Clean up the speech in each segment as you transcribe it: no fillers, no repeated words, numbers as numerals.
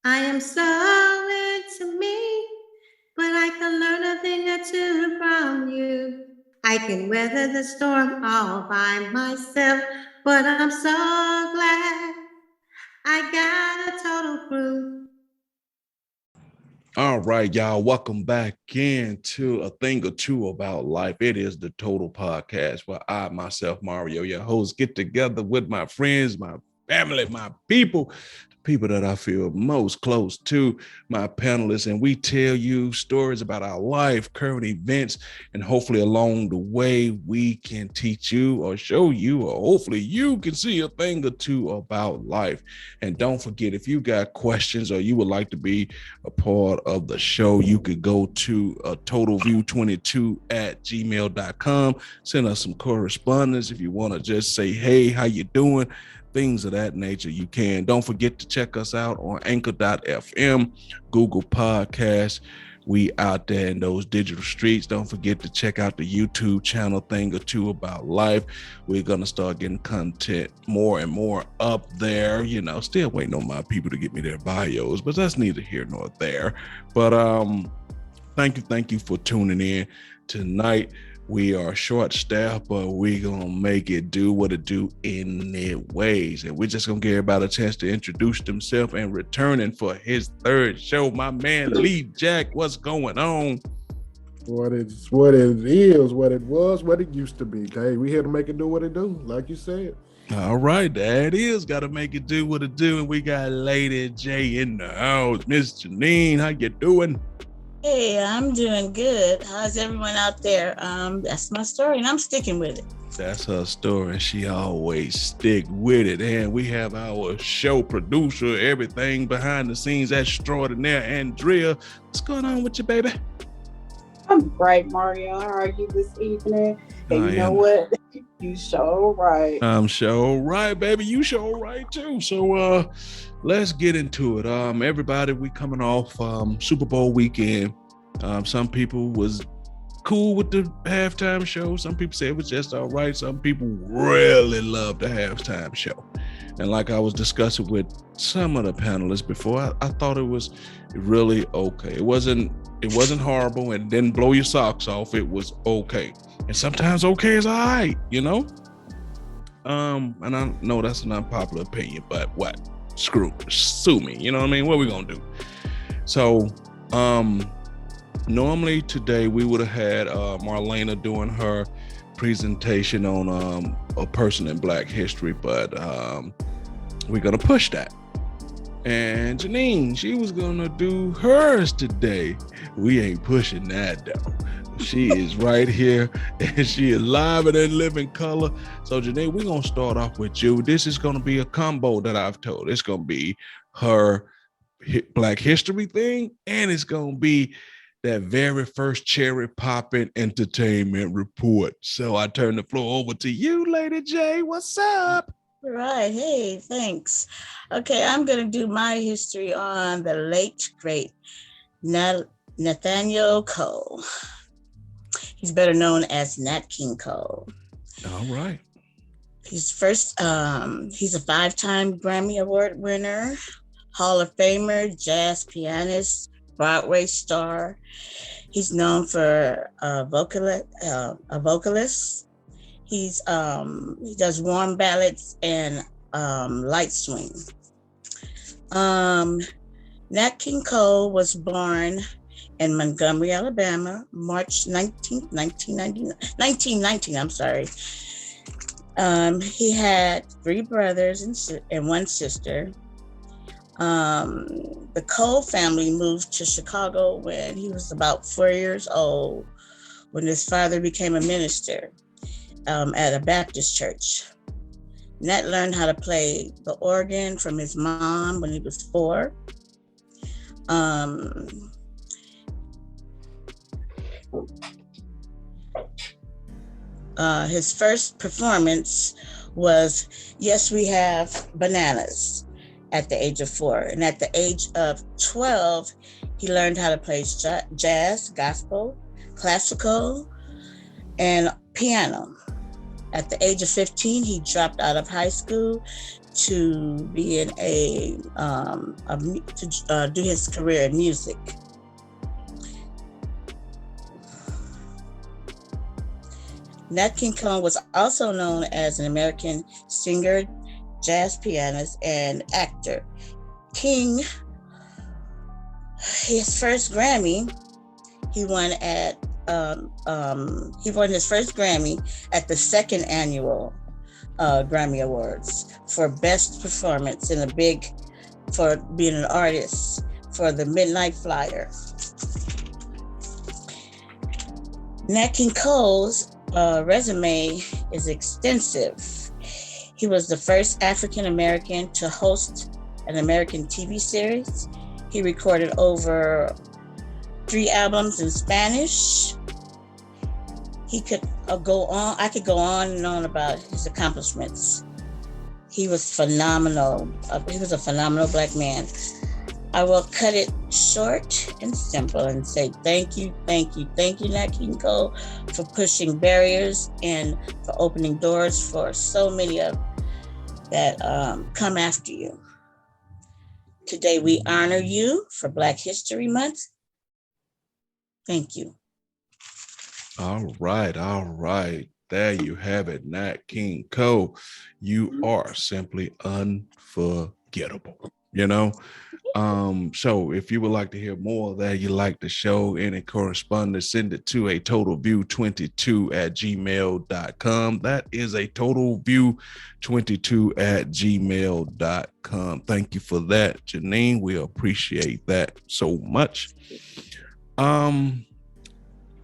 I am so into me, but I can learn a thing or two from you. I can weather the storm all by myself, but I'm so glad I got a total crew. All right, y'all. Welcome back into a thing or two about life. It is the Total Podcast where I, myself, Mario, your host, get together with my friends, my family, my people, the people that I feel most close to, my panelists, and we tell you stories about our life, current events, and hopefully along the way we can teach you or show you, or hopefully you can see a thing or two about life. And don't forget, if you got questions or you would like to be a part of the show, you could go to totalview22 at gmail.com. Send us some correspondence. If you want to just say, hey, how you doing? Things of that nature, you can. Don't forget to check us out on anchor.fm, Google Podcasts. We out there in those digital streets. Don't forget to check out the YouTube channel, Thing or Two About Life. We're going to start getting content more and more up there. You know, still waiting on my people to get me their bios, but that's neither here nor there. But thank you for tuning in tonight. We are short staffed, but we're gonna make it do what it do in their ways. And we're just gonna give everybody a chance to introduce themselves. And returning for his third show, my man Lee Jack. What's going on? What it is, what it was, what it used to be. Okay, we here to make it do what it do, like you said. All right, that is gotta make it do what it do. And we got Lady J in the house. Miss Janine, how you doing? Hey, I'm doing good. How's everyone out there? That's my story, and I'm sticking with it. That's her story. She always stick with it. And we have our show producer, everything behind the scenes extraordinaire, Andrea. What's going on with you, baby? I'm great, Mario. How are you this evening? And you know am. what? You sure right. I'm sure right, baby. You sure right too. So let's get into it. Everybody, we coming off Super Bowl weekend. Some people was cool with the halftime show. Some people say it was just all right. Some people really loved the halftime show. And like I was discussing with some of the panelists before, I thought it was really okay. It wasn't horrible and didn't blow your socks off. It was okay. And sometimes okay is all right, you know? And I know that's an unpopular opinion, but what? Sue me. You know what I mean? What are we gonna do? So, normally today we would have had Marlena doing her presentation on a person in Black history, but we're gonna push that. And Janine, she was gonna do hers today. We ain't pushing that though. She is right here and she is live and in living color. So Janine, we're gonna start off with you. This is gonna be a combo that I've told. It's gonna be her Black history thing, and it's gonna be that very first cherry popping entertainment report. So I turn the floor over to you, Lady J. What's up? Right. Hey, thanks. Okay, I'm going to do my history on the late, great Nathaniel Cole. He's better known as Nat King Cole. All right. He's a 5-time Grammy Award winner, Hall of Famer, jazz pianist, Broadway star. He's known for a vocalist. He does warm ballads and light swing. Nat King Cole was born in Montgomery, Alabama, March 19th, 1919. I'm sorry. He had 3 brothers and 1 sister. The Cole family moved to Chicago when he was about 4 years old, when his father became a minister at a Baptist church. Nat learned how to play the organ from his mom when he was 4. His first performance was Yes, We Have Bananas at the age of 4. And at the age of 12, he learned how to play jazz, gospel, classical, and piano. At the age of 15, he dropped out of high school to be in to do his career in music. Nat King Cole was also known as an American singer, jazz pianist, and actor. King, his first Grammy, he won his first Grammy at the second annual Grammy Awards for best performance for being an artist for the Midnight Flyer. Nat King Cole's resume is extensive. He was the first African American to host an American TV series. He recorded over 3 albums in Spanish. I could go on and on about his accomplishments. He was phenomenal. He was a phenomenal Black man. I will cut it short and simple and say thank you, Nat King Cole, for pushing barriers and for opening doors for so many of that come after you. Today we honor you for Black History Month. Thank you. All right. There you have it, Nat King Cole. You are simply unforgettable, you know? So if you would like to hear more of that, you like the show, any correspondence, send it to a totalview22@gmail.com. That is a totalview22@gmail.com. Thank you for that, Janine. We appreciate that so much.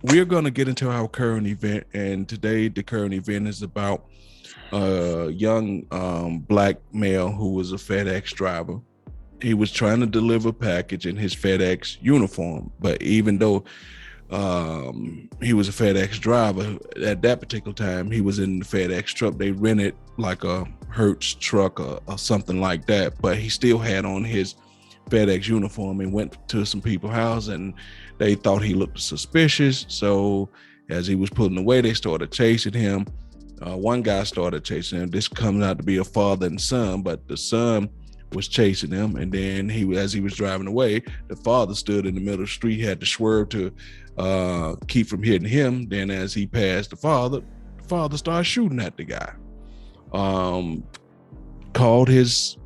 We're going to get into our current event, and today the current event is about a young Black male who was a FedEx driver. He was trying to deliver a package in his FedEx uniform, but even though he was a FedEx driver, at that particular time, he was in the FedEx truck. They rented like a Hertz truck or something like that, but he still had on his FedEx uniform and went to some people's house, and they thought he looked suspicious. So as he was pulling away, they started chasing him. One guy started chasing him. This comes out to be a father and son, but the son was chasing him, and then as he was driving away, the father stood in the middle of the street, had to swerve to keep from hitting him. Then as he passed the father started shooting at the guy. Called his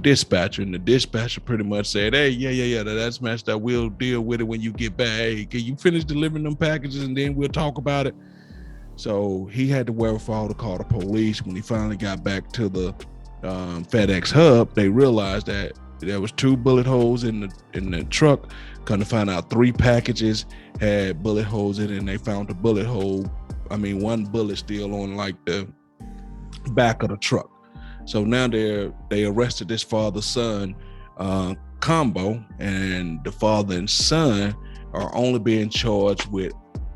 dispatcher, and the dispatcher pretty much said, hey, yeah, that's messed up. We'll deal with it when you get back. Hey, can you finish delivering them packages and then we'll talk about it? So he had the wherewithal to call the police. When he finally got back to the FedEx hub, they realized that there was 2 bullet holes in the truck. Come to find out 3 packages had bullet holes in it, and they found one bullet still on like the back of the truck. So now they arrested this father-son combo, and the father and son are only being charged with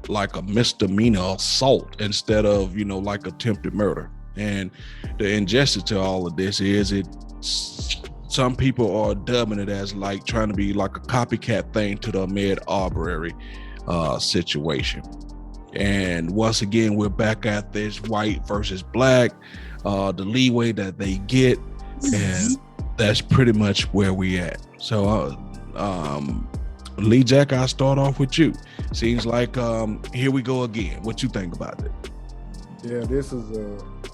like a misdemeanor assault instead of, like attempted murder. And the injustice to all of this is some people are dubbing it as like trying to be like a copycat thing to the Ahmaud Arbery situation. And once again, we're back at this white versus Black, the leeway that they get, and that's pretty much where we at. So Lee Jack, I'll start off with you. Seems like here we go again. What you think about it? Yeah, this is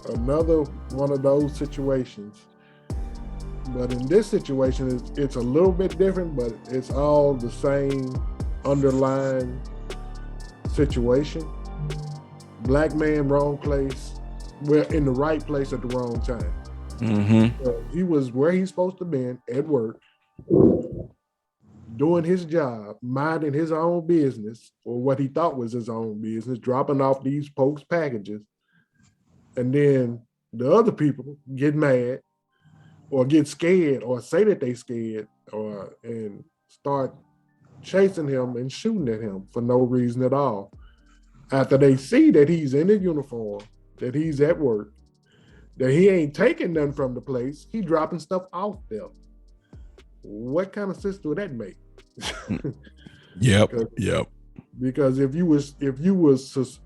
another one of those situations. But in this situation, it's a little bit different, but it's all the same underlying situation. Black man, wrong place. We're in the right place at the wrong time. Mm-hmm. He was where he's supposed to be at work, doing his job, minding his own business, or what he thought was his own business, dropping off these folks' packages. And then the other people get mad or get scared or say that they scared and start chasing him and shooting at him for no reason at all. After they see that he's in his uniform, that he's at work, that he ain't taking nothing from the place, he dropping stuff off there. What kind of sense would that make? Yep. Because if you was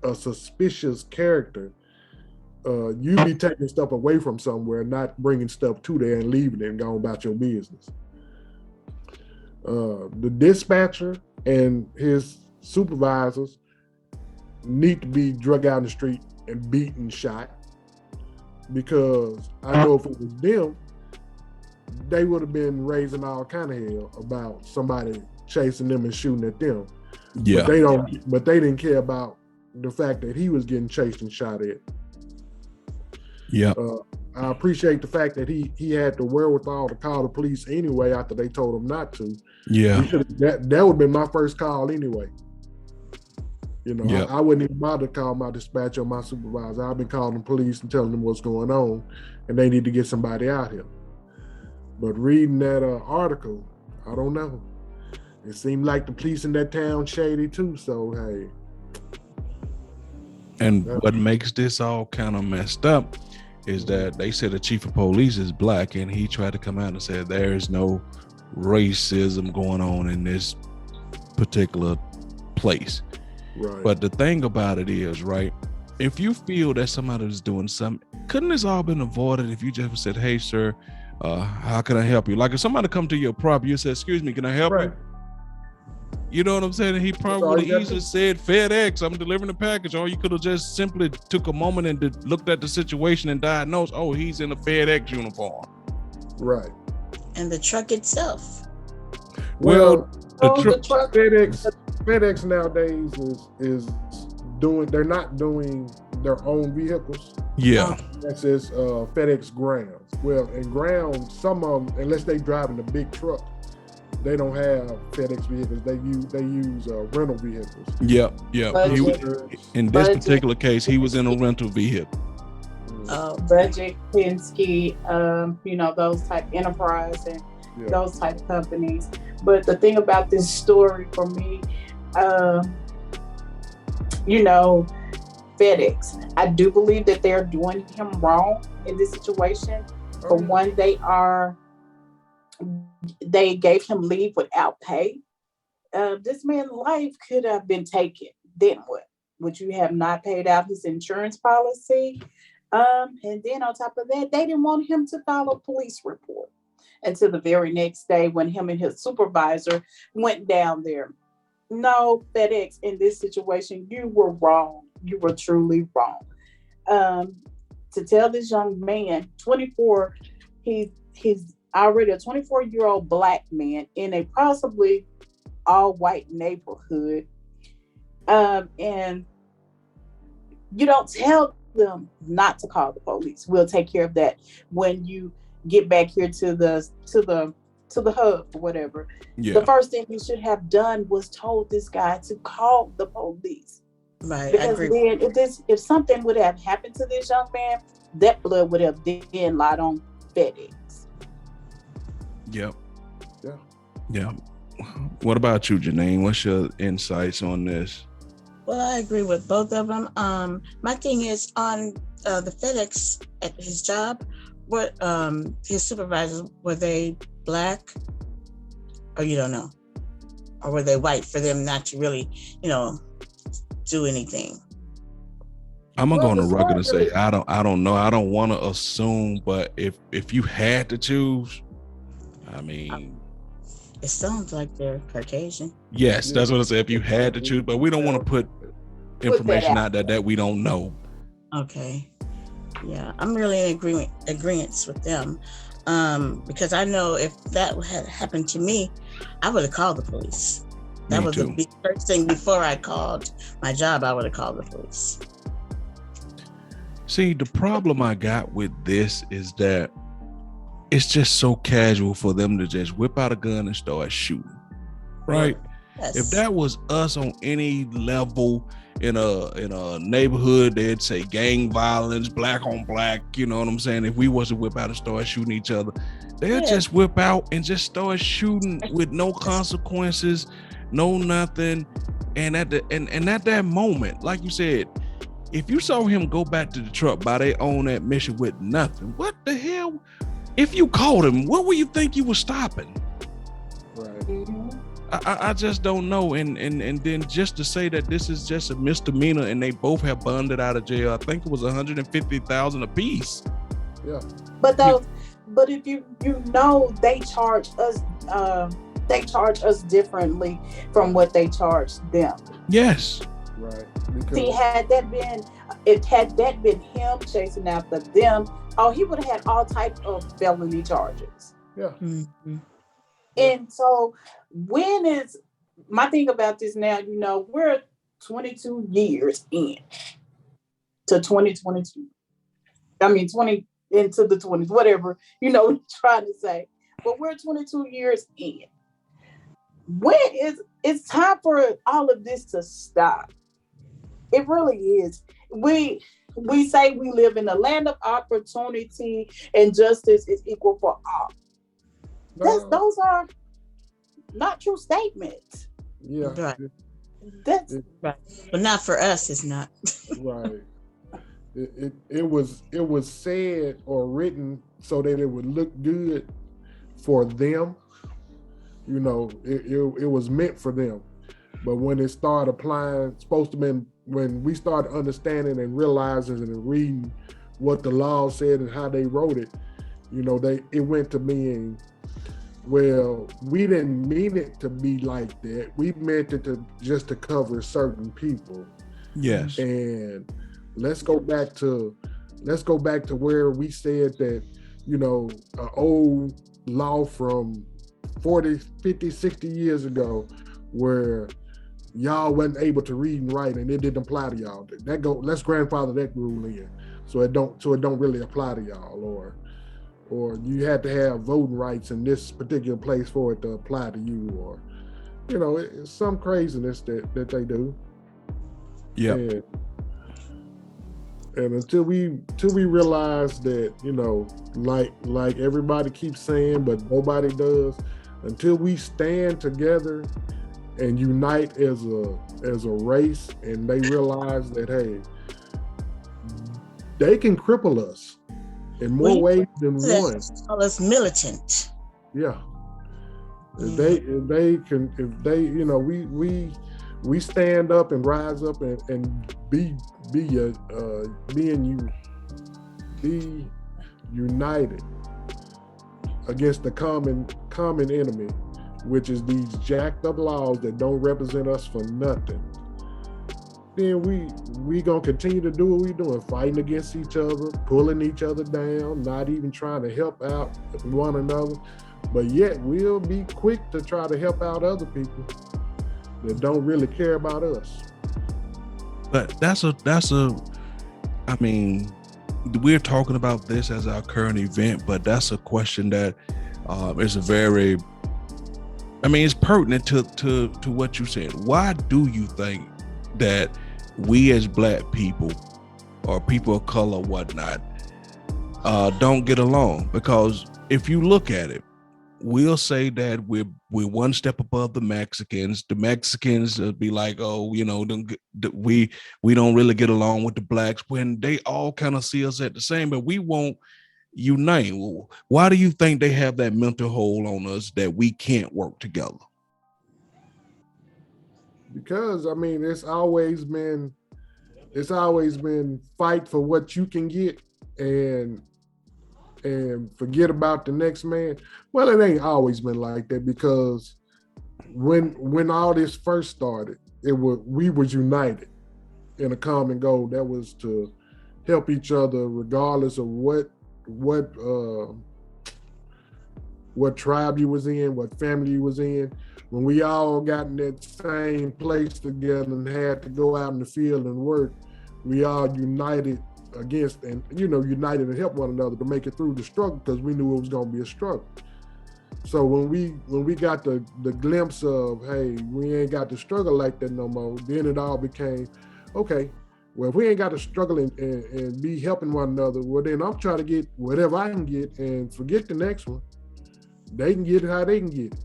a suspicious character, you be taking stuff away from somewhere, not bringing stuff to there and leaving it and going about your business. The dispatcher and his supervisors need to be drug out in the street and beaten, shot, because I know if it was them, they would have been raising all kind of hell about somebody chasing them and shooting at them. Yeah. But they didn't care about the fact that he was getting chased and shot at. Yeah. I appreciate the fact that he had the wherewithal to call the police anyway after they told him not to. Yeah. That would have been my first call anyway. You know, Yep. I wouldn't even bother to call my dispatcher or my supervisor. I've been calling the police and telling them what's going on, and they need to get somebody out here. But reading that article, I don't know. It seemed like the police in that town shady too. So hey. And what makes this all kind of messed up is that they said the chief of police is black, and he tried to come out and say there is no racism going on in this particular place. Right. But the thing about it is, right, if you feel that somebody is doing something, couldn't this all been avoided if you just said, hey, sir, how can I help you? Like if somebody come to your property, you say, excuse me, can I help you? You know what I'm saying? And he probably would have easily said FedEx, I'm delivering the package. Or you could have just simply took a moment and looked at the situation and diagnosed, oh, he's in a FedEx uniform. Right. And the truck itself. Well, the truck. FedEx nowadays is doing. They're not doing their own vehicles. Yeah. That says FedEx grounds. Well, in grounds, some of them, unless they driving a big truck, they don't have FedEx vehicles. They use rental vehicles. Yep. In this particular case, he was in a rental vehicle. Budget, Penske, those type Enterprise and those type companies. But the thing about this story for me, FedEx, I do believe that they're doing him wrong in this situation. For one, they gave him leave without pay. This man's life could have been taken. Then what? Would you have not paid out his insurance policy? And then on top of that, they didn't want him to file a police report until the very next day when him and his supervisor went down there. No, FedEx, in this situation, you were wrong. You were truly wrong. To tell this young man, 24, he's already a 24-year-old black man in a possibly all-white neighborhood. And you don't tell them not to call the police. We'll take care of that when you get back here to the hub or whatever. Yeah. The first thing you should have done was told this guy to call the police. Right. Because then if something would have happened to this young man, that blood would have been lied on FedEx. Yep. Yeah. What about you, Janine? What's your insights on this? Well, I agree with both of them. My thing is on the FedEx at his job. What his supervisors, were they black, or you don't know, or were they white for them not to really, do anything? I'm gonna go on the record and say I don't know. I don't want to assume, but if you had to choose, I mean, it sounds like they're Caucasian. Yes, that's what I said. If you had to choose, but we don't want to put information out there that we don't know. Okay. Yeah, I'm really in agreement with them, because I know if that had happened to me, I would have called the police. That was the first thing before I called my job. I would have called the police. See, the problem I got with this is that it's just so casual for them to just whip out a gun and start shooting, right? Yes. If that was us on any level in a neighborhood, they'd say gang violence, black on black, you know what I'm saying? If we was to whip out and start shooting each other, they'd just whip out and just start shooting with no consequences, no nothing. And at that moment, like you said, if you saw him go back to the truck by their own admission with nothing, what the hell? If you caught him, what would you think you were stopping? Right. Mm-hmm. I just don't know. And then just to say that this is just a misdemeanor and they both have bonded out of jail, I think it was $150,000 apiece. Yeah. But if you know they charge us differently from what they charge them. Yes. Right. See, Because had that been him chasing after them, he would have had all types of felony charges. yeah. Mhm. And so when is my thing about this now, we're 22 years in to 2022. I mean 20 into the 20s, whatever, trying to say. But we're 22 years in. When is it's time for all of this to stop? It really is. We say we live in a land of opportunity and justice is equal for all. Those are not true statements. Yeah. Right. That's Right. But not for us, it's not. Right. It was said or written so that it would look good for them. It was meant for them. But when it started applying, supposed to be when we started understanding and realizing and reading what the law said and how they wrote it, it went to being, well, we didn't mean it to be like that. We meant it to cover certain people. Yes. And let's go back to where we said that, an old law from 40, 50, 60 years ago where y'all wasn't able to read and write and it didn't apply to y'all. Let's grandfather that rule in. So it don't really apply to y'all, or you had to have voting rights in this particular place for it to apply to you, or it's some craziness that they do. Yeah. And until we realize that, like everybody keeps saying, but nobody does, until we stand together and unite as a race, and they realize that, hey, they can cripple us in more ways than one. Call us militant. Yeah. If they we stand up and rise up and be united against the common enemy, which is these jacked up laws that don't represent us for nothing. Then we gonna continue to do what we doing, fighting against each other, pulling each other down, not even trying to help out one another. But yet we'll be quick to try to help out other people that don't really care about us. But I mean, we're talking about this as our current event, but that's a question that is it's pertinent to what you said. Why do you think that we as Black people or people of color, whatnot, don't get along? Because if you look at it, we'll say that we're one step above the Mexicans. The Mexicans be like, oh, we don't really get along with the Blacks, when they all kind of see us at the same, but we won't unite. Why do you think they have that mental hold on us that we can't work together? Because it's always been fight for what you can get and forget about the next man. Well, it ain't always been like that, because when all this first started, we was united in a common goal that was to help each other regardless of what tribe you was in, what family you was in. When we all got in that same place together and had to go out in the field and work, we all united united and help one another to make it through the struggle, because we knew it was going to be a struggle. So when we got the glimpse of, hey, we ain't got to struggle like that no more, then it all became, okay, well, if we ain't got to struggle and be helping one another, well, then I'm trying to get whatever I can get and forget the next one. They can get it how they can get it.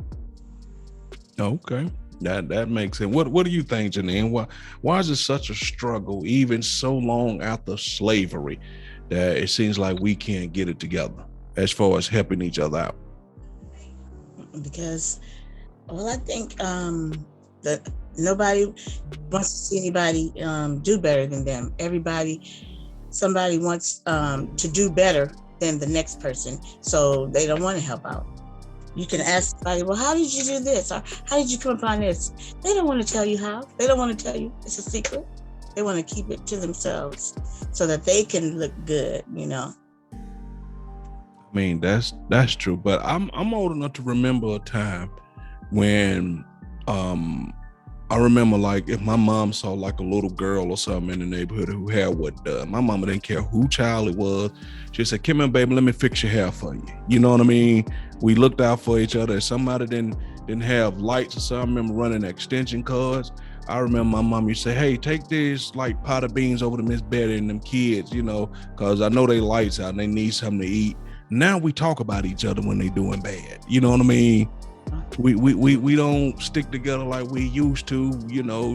Okay. That makes sense. What do you think, Janine? Why is it such a struggle, even so long after slavery, that it seems like we can't get it together as far as helping each other out? Because Well, I think that nobody wants to see anybody do better than them. Somebody wants to do better than the next person, so they don't want to help out. You can ask somebody, well, how did you do this? Or how did you come upon this? They don't want to tell you how. They don't want to tell you. It's a secret. They want to keep it to themselves so that they can look good, I mean, that's true. But I'm old enough to remember a time when I remember, like, if my mom saw like a little girl or something in the neighborhood who had what done, my mama didn't care who child it was. She said, "Come here, baby, let me fix your hair for you." You know what I mean? We looked out for each other. If somebody didn't have lights or something, I remember running extension cords. I remember my mom used to say, "Hey, take this like pot of beans over to Miss Betty and them kids, because I know they lights out and they need something to eat." Now we talk about each other when they doing bad. You know what I mean? We don't stick together like we used to,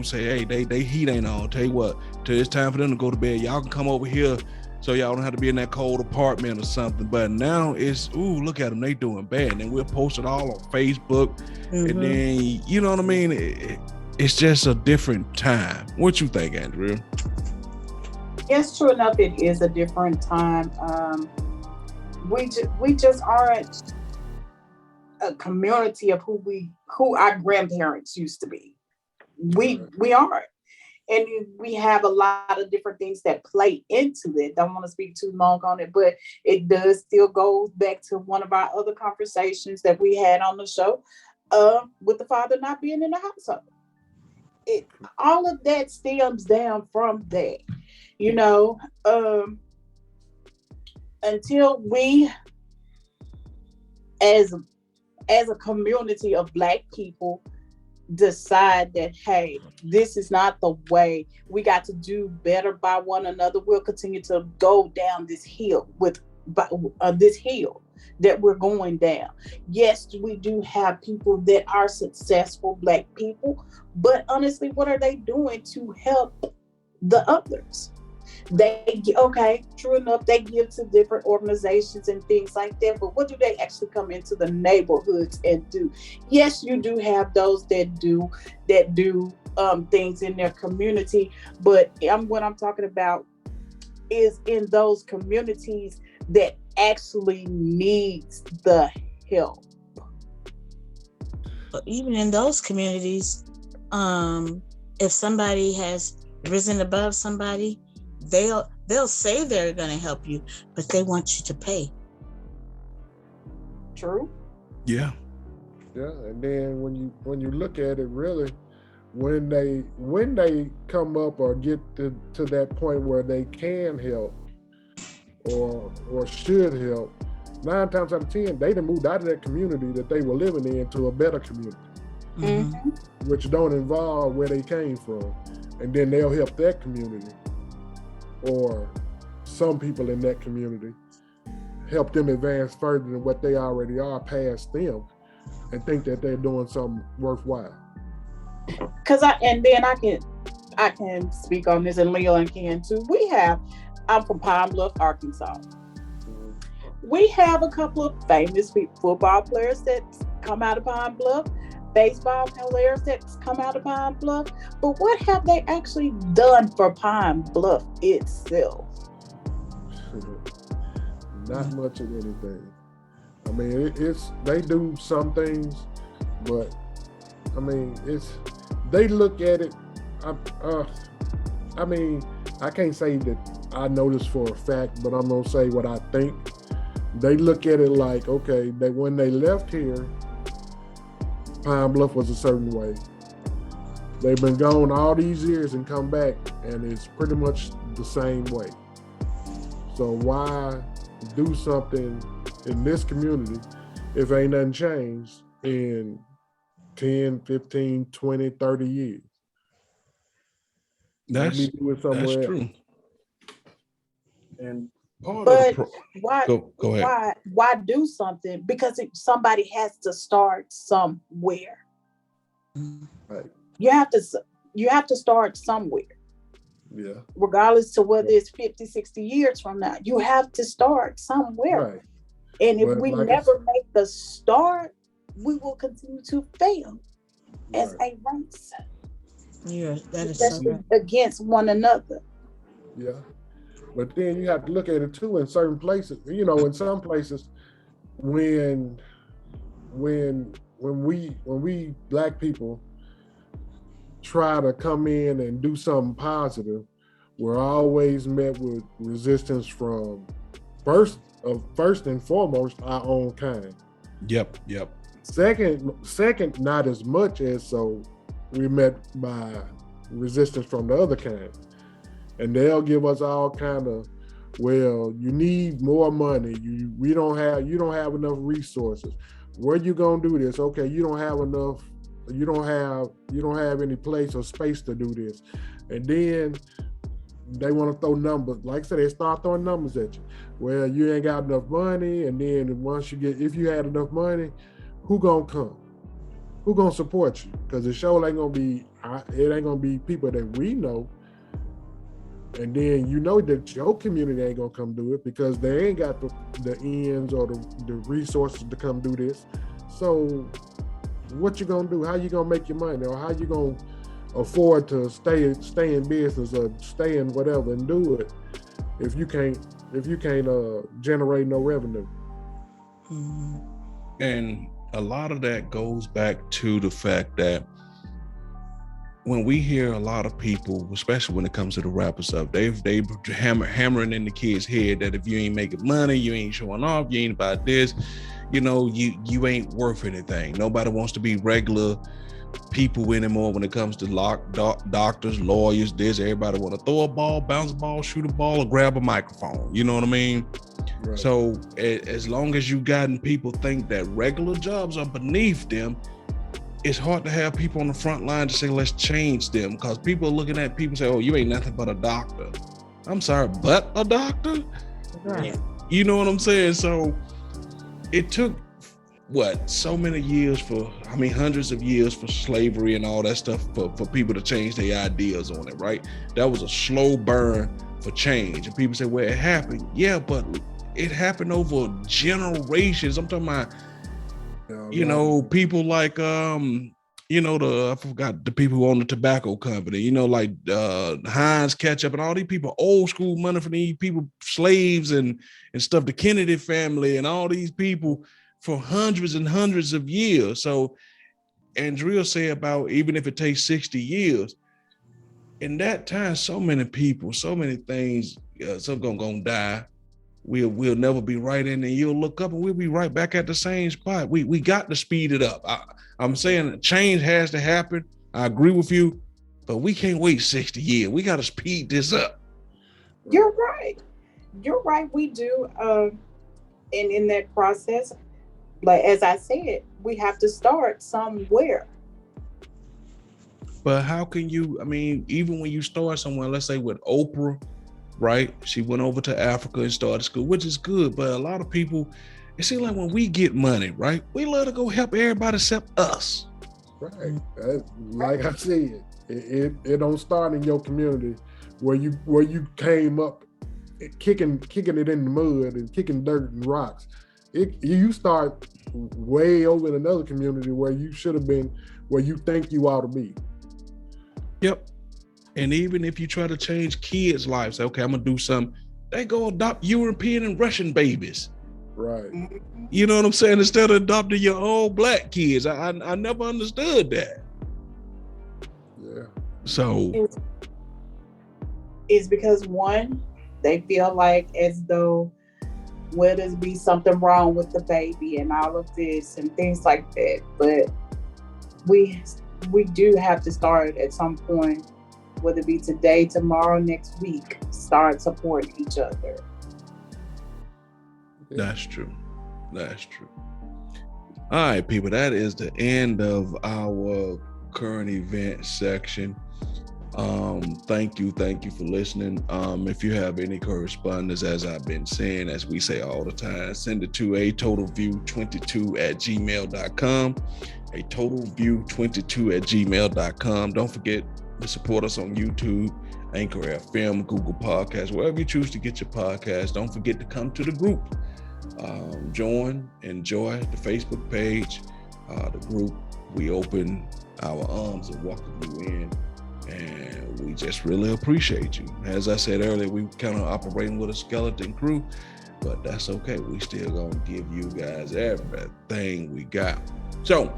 say, hey, they heat ain't on. Tell you what, till it's time for them to go to bed, y'all can come over here so y'all don't have to be in that cold apartment or something. But now it's, ooh, look at them, they doing bad. And then we'll post it all on Facebook. And then, you know what I mean? It's just a different time. What you think, Andrea? Yes, true enough, it is a different time. We just aren't a community of who our grandparents used to be. We aren't. And we have a lot of different things that play into it. Don't want to speak too long on it, but it does still go back to one of our other conversations that we had on the show, with the father not being in the household. All of that stems down from that, you know. Until we, as a community of Black people, decide that, hey, this is not the way, we got to do better by one another, we'll continue to go down this hill this hill that we're going down. Yes, we do have people that are successful Black people, but honestly, what are they doing to help the others? Okay, true enough, they give to different organizations and things like that, but what do they actually come into the neighborhoods and do? Yes, you do have those that do things in their community, but what I'm talking about is in those communities that actually needs the help. But even in those communities, if somebody has risen above somebody, they'll say they're going to help you, but they want you to pay. True. Yeah. And then when you look at it, really, when they come up or get to that point where they can help or should help, 9 times out of 10 they done moved out of that community that they were living in to a better community, which don't involve where they came from, and then they'll help that community or some people in that community, help them advance further than what they already are past them, and think that they're doing something worthwhile. I can speak on this, and Leon can too. I'm from Pine Bluff, Arkansas. We have a couple of famous football players that come out of Pine Bluff, baseball players that come out of Pine Bluff. But what have they actually done for Pine Bluff itself? Not much of anything. I mean, they do some things, but I mean, they look at it. I mean, I can't say that I know this for a fact, but I'm gonna say what I think. They look at it like, okay, when they left here, Pine Bluff was a certain way. They've been gone all these years and come back, and it's pretty much the same way. So why do something in this community if ain't nothing changed in 10, 15, 20, 30 years? That's somewhere true. And but why go ahead. why do something? Because somebody has to start somewhere. Right. You have to start somewhere. Yeah. Regardless to whether it's 50, 60 years from now, you have to start somewhere. Right. And if we never make the start, we will continue to fail as a race, Yeah, that is so especially right. against one another. Yeah. But then you have to look at it too in certain places. In some places, when when we black people try to come in and do something positive, we're always met with resistance from first and foremost our own kind. Yep. Second, not as much as so we met by resistance from the other kind. And they'll give us all kind of, well, you need more money. You don't have enough resources. Where you gonna do this? Okay, you don't have enough. You don't have any place or space to do this. And then they want to throw numbers. Like I said, they start throwing numbers at you. Well, you ain't got enough money. And then if you had enough money, who gonna come? Who gonna support you? Because the show ain't gonna be people that we know. And then that your community ain't gonna come do it because they ain't got the ends or the resources to come do this. So what you gonna do? How you gonna make your money? Or how you gonna afford to stay in business or stay in whatever and do it if you can't generate no revenue? Mm-hmm. And a lot of that goes back to the fact that when we hear a lot of people, especially when it comes to the rapper stuff, they hammering in the kid's head that if you ain't making money, you ain't showing off, you ain't about this, you ain't worth anything. Nobody wants to be regular people anymore when it comes to doctors, lawyers, this. Everybody want to throw a ball, bounce a ball, shoot a ball, or grab a microphone. You know what I mean? Right. So as long as you gotten people think that regular jobs are beneath them, it's hard to have people on the front line to say, let's change them, because people are looking at people and say, oh, you ain't nothing but a doctor. I'm sorry, but a doctor? Right. You know what I'm saying? So it took so many years hundreds of years for slavery and all that stuff for people to change their ideas on it, right? That was a slow burn for change. And people say, well, it happened. Yeah, but it happened over generations. I'm talking about, people like, I forgot the people who own the tobacco company, like Heinz Ketchup and all these people, old school money from these people, slaves and stuff, the Kennedy family and all these people for hundreds and hundreds of years. So Andrea said about even if it takes 60 years, in that time, so many people, so many things, some gonna die. We'll never be right in, and you'll look up and we'll be right back at the same spot. We got to speed it up. I'm saying change has to happen. I agree with you, but we can't wait 60 years. We got to speed this up. You're right. We do. And in that process, like as I said, we have to start somewhere. But how can you, even when you start somewhere, let's say with Oprah, right? She went over to Africa and started school, which is good. But a lot of people, it seems like when we get money, right, we love to go help everybody except us. Right. Like I said, it don't start in your community where you came up kicking it in the mud and kicking dirt and rocks. You start way over in another community where you should have been, where you think you ought to be. Yep. And even if you try to change kids' lives, say, okay, I'm gonna do something, they go adopt European and Russian babies. Right. You know what I'm saying? Instead of adopting your own black kids. I never understood that. Yeah. So it's because one, they feel like as though will there be something wrong with the baby and all of this and things like that. But we do have to start at some point, whether it be today, tomorrow, next week, start supporting each other. That's true. All right, people, that is the end of our current event section. Thank you for listening. If you have any correspondence, as I've been saying, as we say all the time, send it to atotalview22@gmail.com, atotalview22@gmail.com. Don't forget to support us on YouTube, Anchor FM, Google Podcasts, wherever you choose to get your podcast. Don't forget to come to the group. Join, enjoy the Facebook page. the group. We open our arms and welcome you in, and we just really appreciate you. As I said earlier, we kind of operating with a skeleton crew, but that's okay. We still gonna give you guys everything we got. So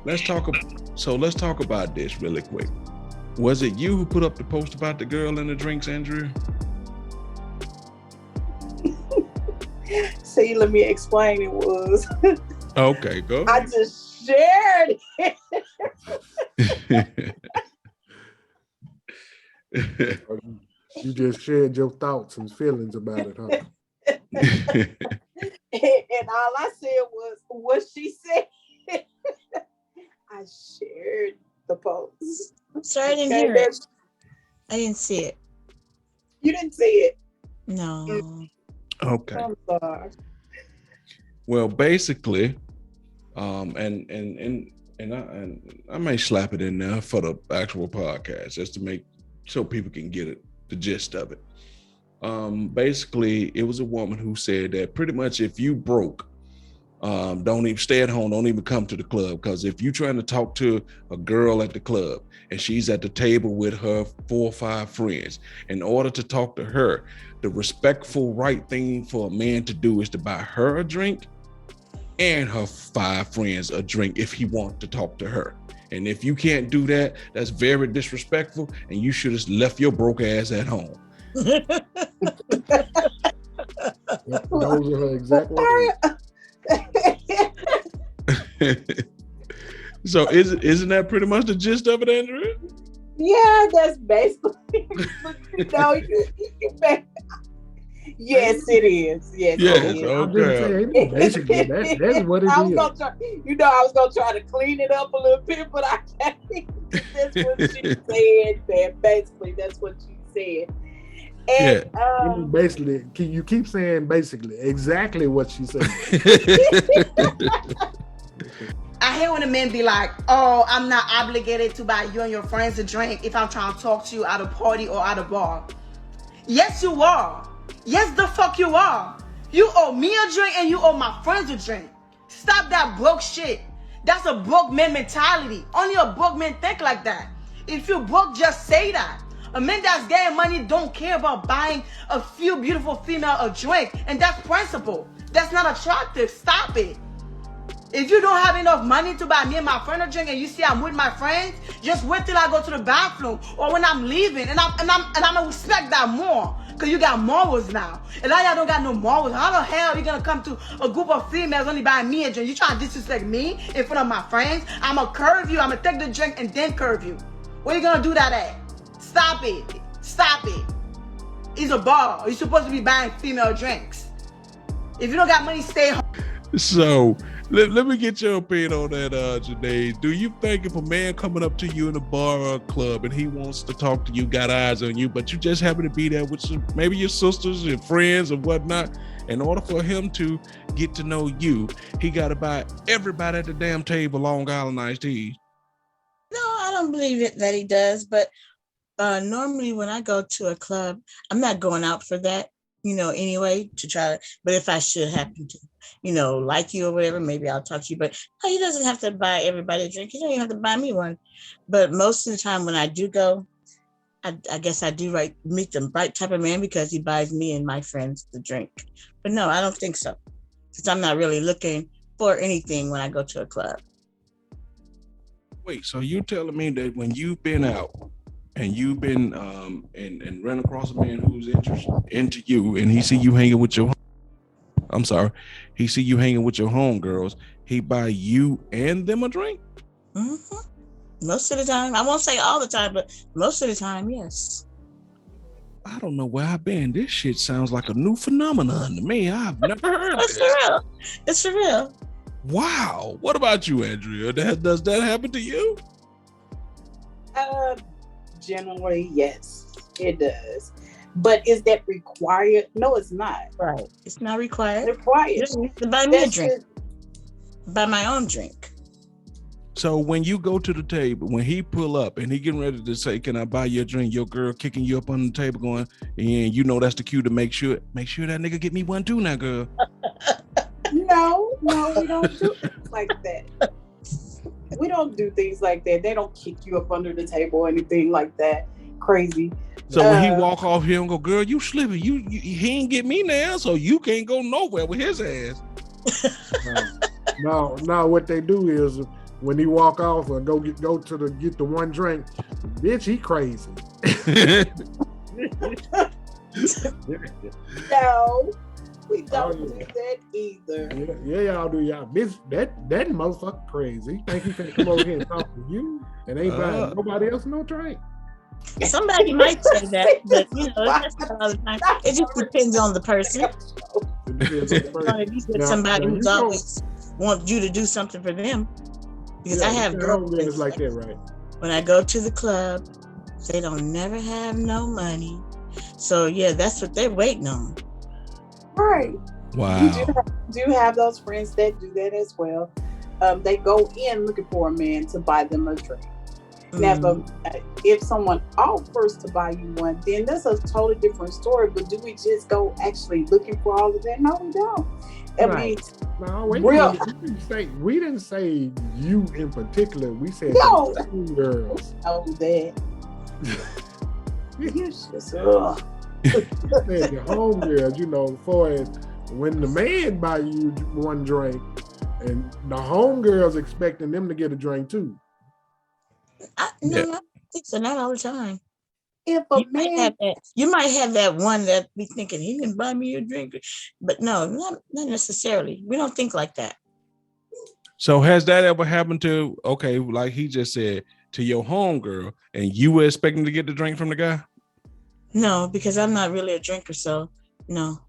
let's talk about this really quick. Was it you who put up the post about the girl in the drinks, Andrea? See, let me explain. It was. Okay, go. I just shared it. You just shared your thoughts and feelings about it, huh? And all I said was what she said. I shared the post. I'm sorry, I didn't hear it. I didn't see it. You didn't see it? No. Okay. I'm sorry. Well, basically, and I may slap it in there for the actual podcast just to make so people can get it, the gist of it. Basically, it was a woman who said that pretty much if you broke, don't even stay at home, don't even come to the club, because if you're trying to talk to a girl at the club and she's at the table with her 4 or 5 friends, in order to talk to her, the respectful right thing for a man to do is to buy her a drink and her 5 friends a drink if he wants to talk to her. And if you can't do that, that's very disrespectful, and you should have left your broke ass at home. Those are her exact words. So isn't that pretty much the gist of it, Andrea? Yeah, that's basically. Yes, it is. Yes, yes, it is. okay. Basically, that's what it is. I was gonna try to clean it up a little bit, but I can't. That's what she said, man. Basically, that's what she said. And basically, you keep saying basically exactly what she said. I hate when a man be like, oh, I'm not obligated to buy you and your friends a drink if I'm trying to talk to you at a party or at a bar. Yes, you are. Yes, the fuck you are. You owe me a drink and you owe my friends a drink. Stop that broke shit. That's a broke man mentality. Only a broke man think like that. If you broke, just say that. A man that's getting money don't care about buying a few beautiful female a drink, and that's principle. That's not attractive. Stop it. If you don't have enough money to buy me and my friend a drink and you see I'm with my friends, just wait till I go to the bathroom or when I'm leaving, and I'm gonna respect that more. Cause you got morals now. And now y'all don't got no morals. How the hell are you gonna come to a group of females only buying me a drink? You trying to disrespect me in front of my friends? I'ma curve you, I'ma take the drink and then curve you. Where you gonna do that at? Stop it. Stop it. It's a bar. You're supposed to be buying female drinks. If you don't got money, stay home. So let me get your opinion on that, Janae. Do you think if a man coming up to you in a bar or a club and he wants to talk to you, got eyes on you, but you just happen to be there with maybe your sisters, your friends or whatnot, in order for him to get to know you, he got to buy everybody at the damn table Long Island iced tea? No, I don't believe it that he does, but normally when I go to a club, I'm not going out for that, anyway, to try to, but if I should happen to, like you or whatever, maybe I'll talk to you, but no, he doesn't have to buy everybody a drink. He don't even have to buy me one. But most of the time when I do go, I guess I do meet the right type of man because he buys me and my friends the drink. But no, I don't think so, because I'm not really looking for anything when I go to a club. Wait, so you telling me that when you've been out and you've been and run across a man who's into you, and he see you hanging with your homegirls, he buy you and them a drink? Mm-hmm. Most of the time. I won't say all the time, but most of the time, yes. I don't know where I've been. This shit sounds like a new phenomenon to me. I've never heard It's this. for real. It's for real. Wow. What about you, Andrea? Does that happen to you? Generally, yes, it does. But is that required? No, it's not. Right. It's not required. Required. You don't have to buy me a drink. Buy my own drink. So when you go to the table, when he pull up and he getting ready to say, "Can I buy you a drink?" Your girl kicking you up on the table, going, and that's the cue to make sure that nigga get me one too, now, girl. No, we don't do it like that. We don't do things like that. They don't kick you up under the table or anything like that. Crazy. So when he walk off here and go, girl, you slipping. He ain't get me now, so you can't go nowhere with his ass. No, what they do is when he walk off or get the one drink, bitch, he crazy. No, we don't do that either. Yeah, y'all do, y'all. Bitch, that motherfucker crazy. Think he finna come over here and talk to you and ain't buying nobody else no drink? Somebody might say that, but it's just not all the time. It just depends on the person. It depends on the person. If you get somebody who's always wants you to do something for them, because I have girlfriends like that, right? When I go to the club, they don't never have no money. So yeah, that's what they're waiting on. Right. Wow. You do have those friends that do that as well. They go in looking for a man to buy them a drink. Now, if someone offers to buy you one, then that's a totally different story. But do we just go actually looking for all of that? No, we don't. Right. No, wait a minute. We didn't say you in particular. We said no girls. Oh, that. You just the homegirls, for as when the man buy you one drink, and the homegirls expecting them to get a drink too. I don't think so. Not all the time. If you might have that one that be thinking he can buy me a drink, but no, not necessarily. We don't think like that. So has that ever happened to, like he just said, to your homegirl, and you were expecting to get the drink from the guy? No, because I'm not really a drinker, so no.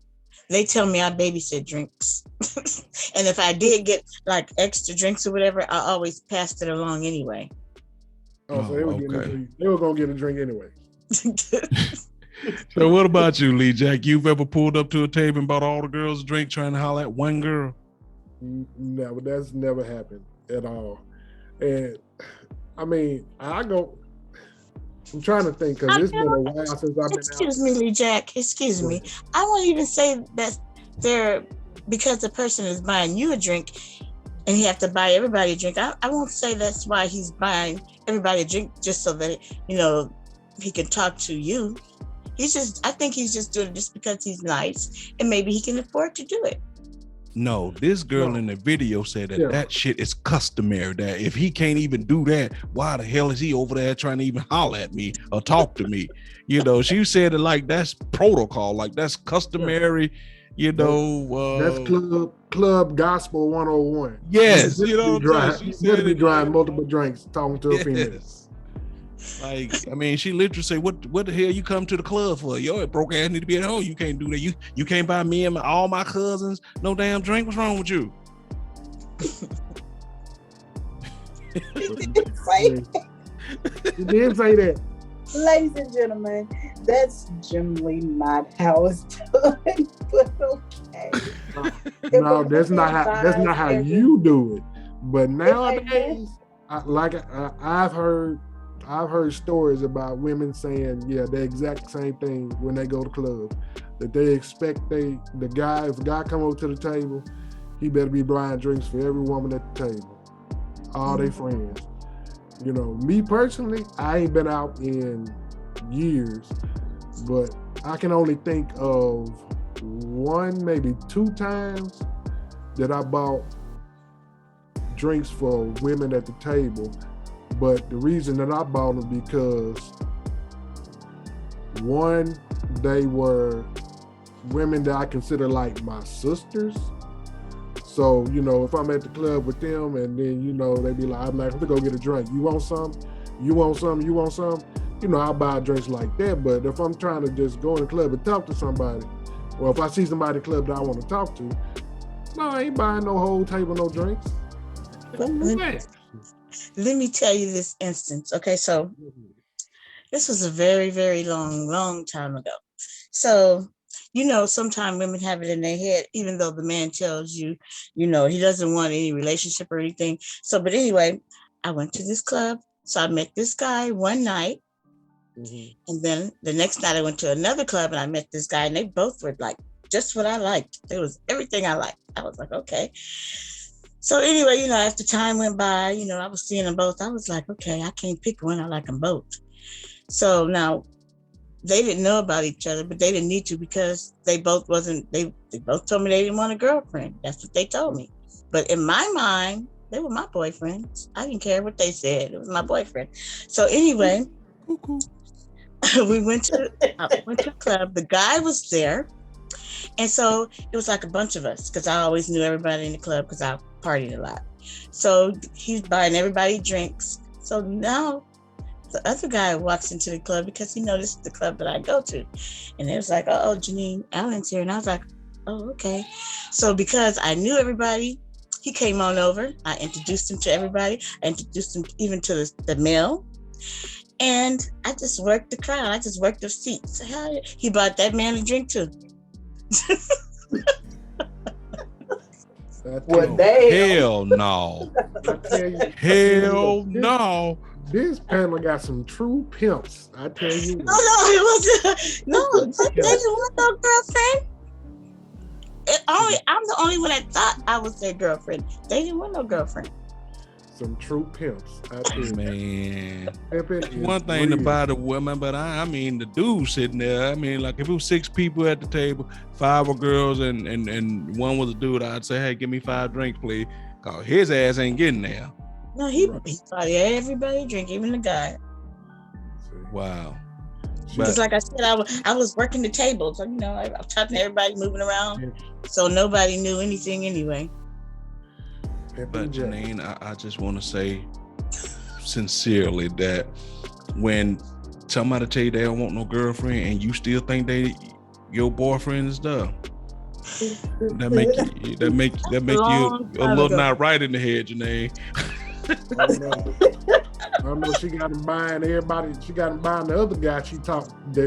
They tell me I babysit drinks. And if I did get like extra drinks or whatever, I always passed it along anyway. So they were gonna get a drink anyway. So what about you, Lee Jack? You've ever pulled up to a table and bought all the girls a drink trying to holler at one girl? No, that's never happened at all. And I mean, I'm trying to think because it's been a while since I've been out. Excuse me, Lee Jack. Excuse me. I won't even say that because the person is buying you a drink and he have to buy everybody a drink. I won't say that's why he's buying everybody a drink just so that he can talk to you. I think he's just doing it just because he's nice and maybe he can afford to do it. No, this girl in the video said that shit is customary. That if he can't even do that, why the hell is he over there trying to even holler at me or talk to me? She said it like that's protocol, like that's customary. That's club gospel 101. Yes, She said be drying multiple drinks, talking to a female. Like, I mean, she literally say, "What the hell you come to the club for? Your broke ass need to be at home. You can't do that. You can't buy me and all my cousins no damn drink. What's wrong with you?" You did say that. Ladies and gentlemen, that's generally not how it's done. But okay. No, that's not how you do it. But nowadays, I've heard stories about women saying, the exact same thing when they go to clubs, that they expect if a guy come over to the table, he better be buying drinks for every woman at the table, all their friends. Me personally, I ain't been out in years, but I can only think of one, maybe 2 times that I bought drinks for women at the table. But the reason that I bought them because one, they were women that I consider like my sisters. So, if I'm at the club with them and then, they be like, I'm like, let's go get a drink. You want some? You want some? You want some? I'll buy drinks like that. But if I'm trying to just go in the club and talk to somebody, or if I see somebody in the club that I want to talk to, no, I ain't buying no whole table, no drinks. Let me tell you this instance. Okay, so this was a very, very long time ago. So, sometimes women have it in their head, even though the man tells you, he doesn't want any relationship or anything. So, but anyway, I went to this club. So I met this guy one night. And then the next night I went to another club and I met this guy, and they both were like just what I liked. It was everything I liked. I was like, okay. So anyway, after time went by, I was seeing them both. I was like, okay, I can't pick one. I like them both. So now they didn't know about each other, but they didn't need to because they both told me they didn't want a girlfriend. That's what they told me. But in my mind, they were my boyfriends. I didn't care what they said. It was my boyfriend. So anyway, we went to a club. The guy was there. And so it was like a bunch of us because I always knew everybody in the club because I partied a lot. So he's buying everybody drinks. So now the other guy walks into the club because he noticed the club that I go to. And it was like, oh, Janine Allen's here. And I was like, oh, okay. So because I knew everybody, he came on over. I introduced him to everybody. I introduced him even to the male. And I just worked the crowd. I just worked the seats. He bought that man a drink too. Well, they Hell no. I tell you, Hell no. This panel got some true pimps. I tell you. No, it wasn't. No, they didn't want no girlfriend. I'm the only one that thought I was their girlfriend. They didn't want no girlfriend. Some true pimps. I tell you. Man. Pimping is One thing real. about a woman, but I mean the dude sitting there. I mean, like if it was 6 people at the table, 5 were girls and one was a dude, I'd say, hey, give me 5 drinks, please. Cause his ass ain't getting there. No, he bought everybody drink, even the guy. Wow. Because like I said, I was working the table. So, I was talking to everybody moving around. So nobody knew anything anyway. But Janine, I just want to say sincerely that when somebody tell you they don't want no girlfriend and you still think your boyfriend is stuff, that make you a little not right in the head, Janine. I know she got him buying everybody. She got him buying the other guy she talking to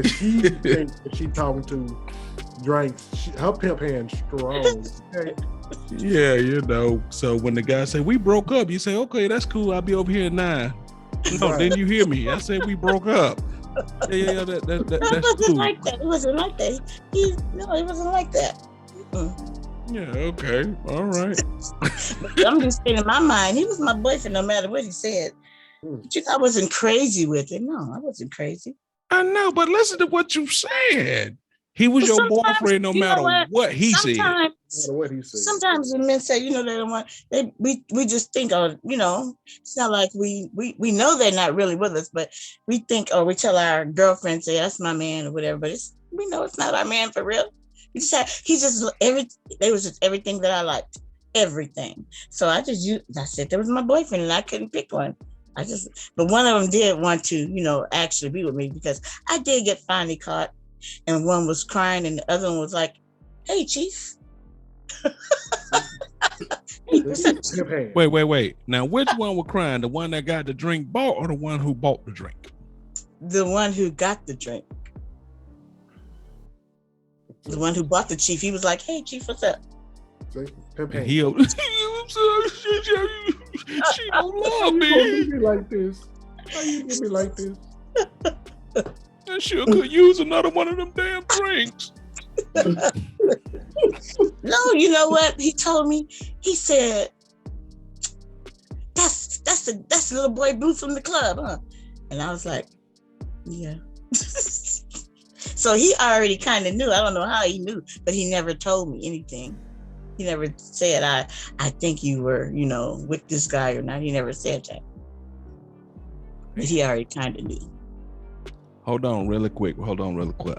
drinks. Her pimp hand strong. Okay? Yeah, so when the guy say we broke up, you say, okay, that's cool. I'll be over here at 9. No, Right. didn't you hear me? I said we broke up. Yeah, that's cool. Like that. It wasn't like that. It wasn't like that. Yeah, okay, all right. I'm just saying in my mind, he was my boyfriend no matter what he said. But I wasn't crazy with it. No, I wasn't crazy. I know, but listen to what you said. He was But your boyfriend no matter what he said. Sometimes when men say, they don't want, we just think, it's not like we know they're not really with us, but we think, or we tell our girlfriends, say, that's my man or whatever, but we know it's not our man for real. They was just everything that I liked, everything. So I said that was my boyfriend and I couldn't pick one. But one of them did want to, actually be with me because I did get finally caught. And one was crying and the other one was like, hey, Chief. Wait. Now, which one was crying? The one that got the drink bought or the one who bought the drink? The one who got the drink. The one who bought the Chief. He was like, hey, Chief, what's up? And he, I'm sorry, she don't love me. How you do me like this? How you do me like this? I sure could use another one of them damn drinks. No, you know what? He told me, he said, that's the little boy Booth from the club, huh? And I was like, yeah. So he already kind of knew. I don't know how he knew, but he never told me anything. He never said, I think you were, with this guy or not. He never said that. But he already kind of knew. Hold on really quick.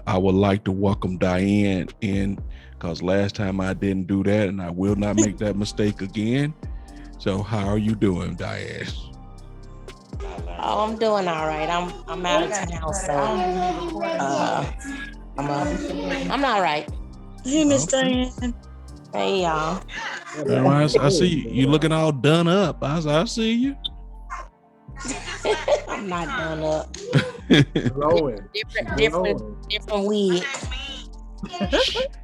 I would like to welcome Diane in because last time I didn't do that and I will not make that mistake again. So how are you doing, Diane? Oh, I'm doing all right. I'm out of town, so I'm all right. Hey, Miss Diane. Hey, y'all. I see you. You looking all done up. I see you. I'm not done up. Glowing. Different wig.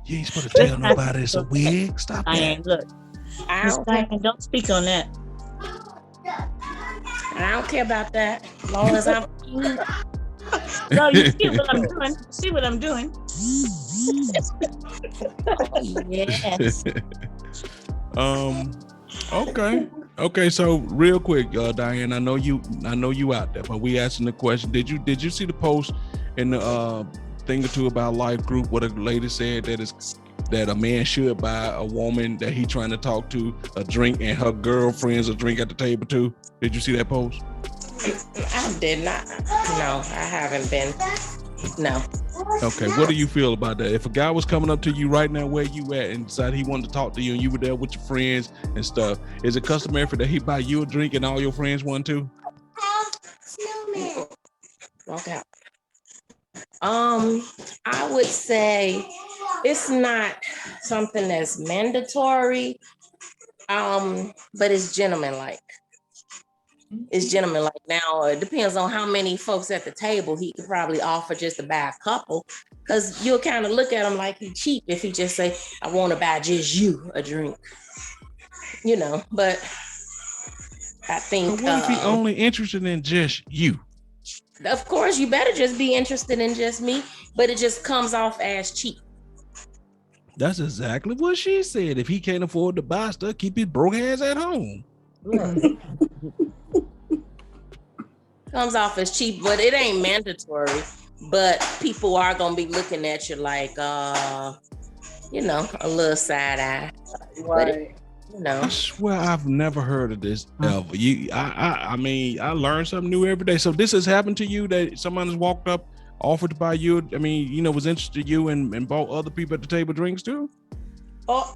You ain't supposed to tell nobody it's a wig. Stop that. Diane, look. Miss Diane, don't speak on that. I don't care about that. As long as I'm cute. No, you see what I'm doing. See what I'm doing. Oh, yes. Okay. So real quick, Diane, I know you out there, but we asking the question. Did you see the post in the thing or two about Life Group where the lady said that a man should buy a woman that he trying to talk to a drink and her girlfriends a drink at the table too? Did you see that post? I did not. No, I haven't been. No. Okay, what do you feel about that? If a guy was coming up to you right now where you at and decided he wanted to talk to you and you were there with your friends and stuff, is it customary for that he buy you a drink and all your friends want to? Okay. I would say it's not something that's mandatory, but it's gentleman-like. It's gentleman-like. Now, it depends on how many folks at the table. He could probably offer just to buy a couple, because you'll kind of look at him like he's cheap if he just say, I want to buy just you a drink. But I think... But what if he only interested in just you? Of course, you better just be interested in just me, but it just comes off as cheap. That's exactly what she said. If he can't afford to buy stuff, keep his broke ass at home. Right. Comes off as cheap, but it ain't mandatory. But people are gonna be looking at you like, a little side eye. Right. I swear I've never heard of this ever. I mean, I learn something new every day. So this has happened to you that someone has walked up, offered to buy you, was interested in you and bought other people at the table drinks too? Or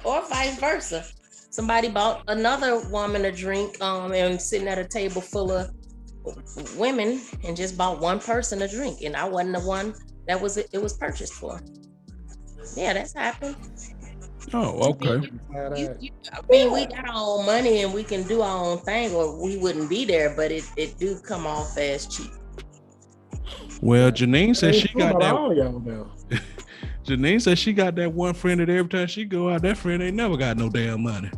vice versa. Somebody bought another woman a drink, and sitting at a table full of women and just bought one person a drink, and I wasn't the one that it was purchased for. Yeah, that's happened. Oh, okay. We got our own money and we can do our own thing, or we wouldn't be there, but it do come off as cheap. Well, Janine says she got that. All y'all now. Janine says she got that one friend that every time she go out, that friend ain't never got no damn money.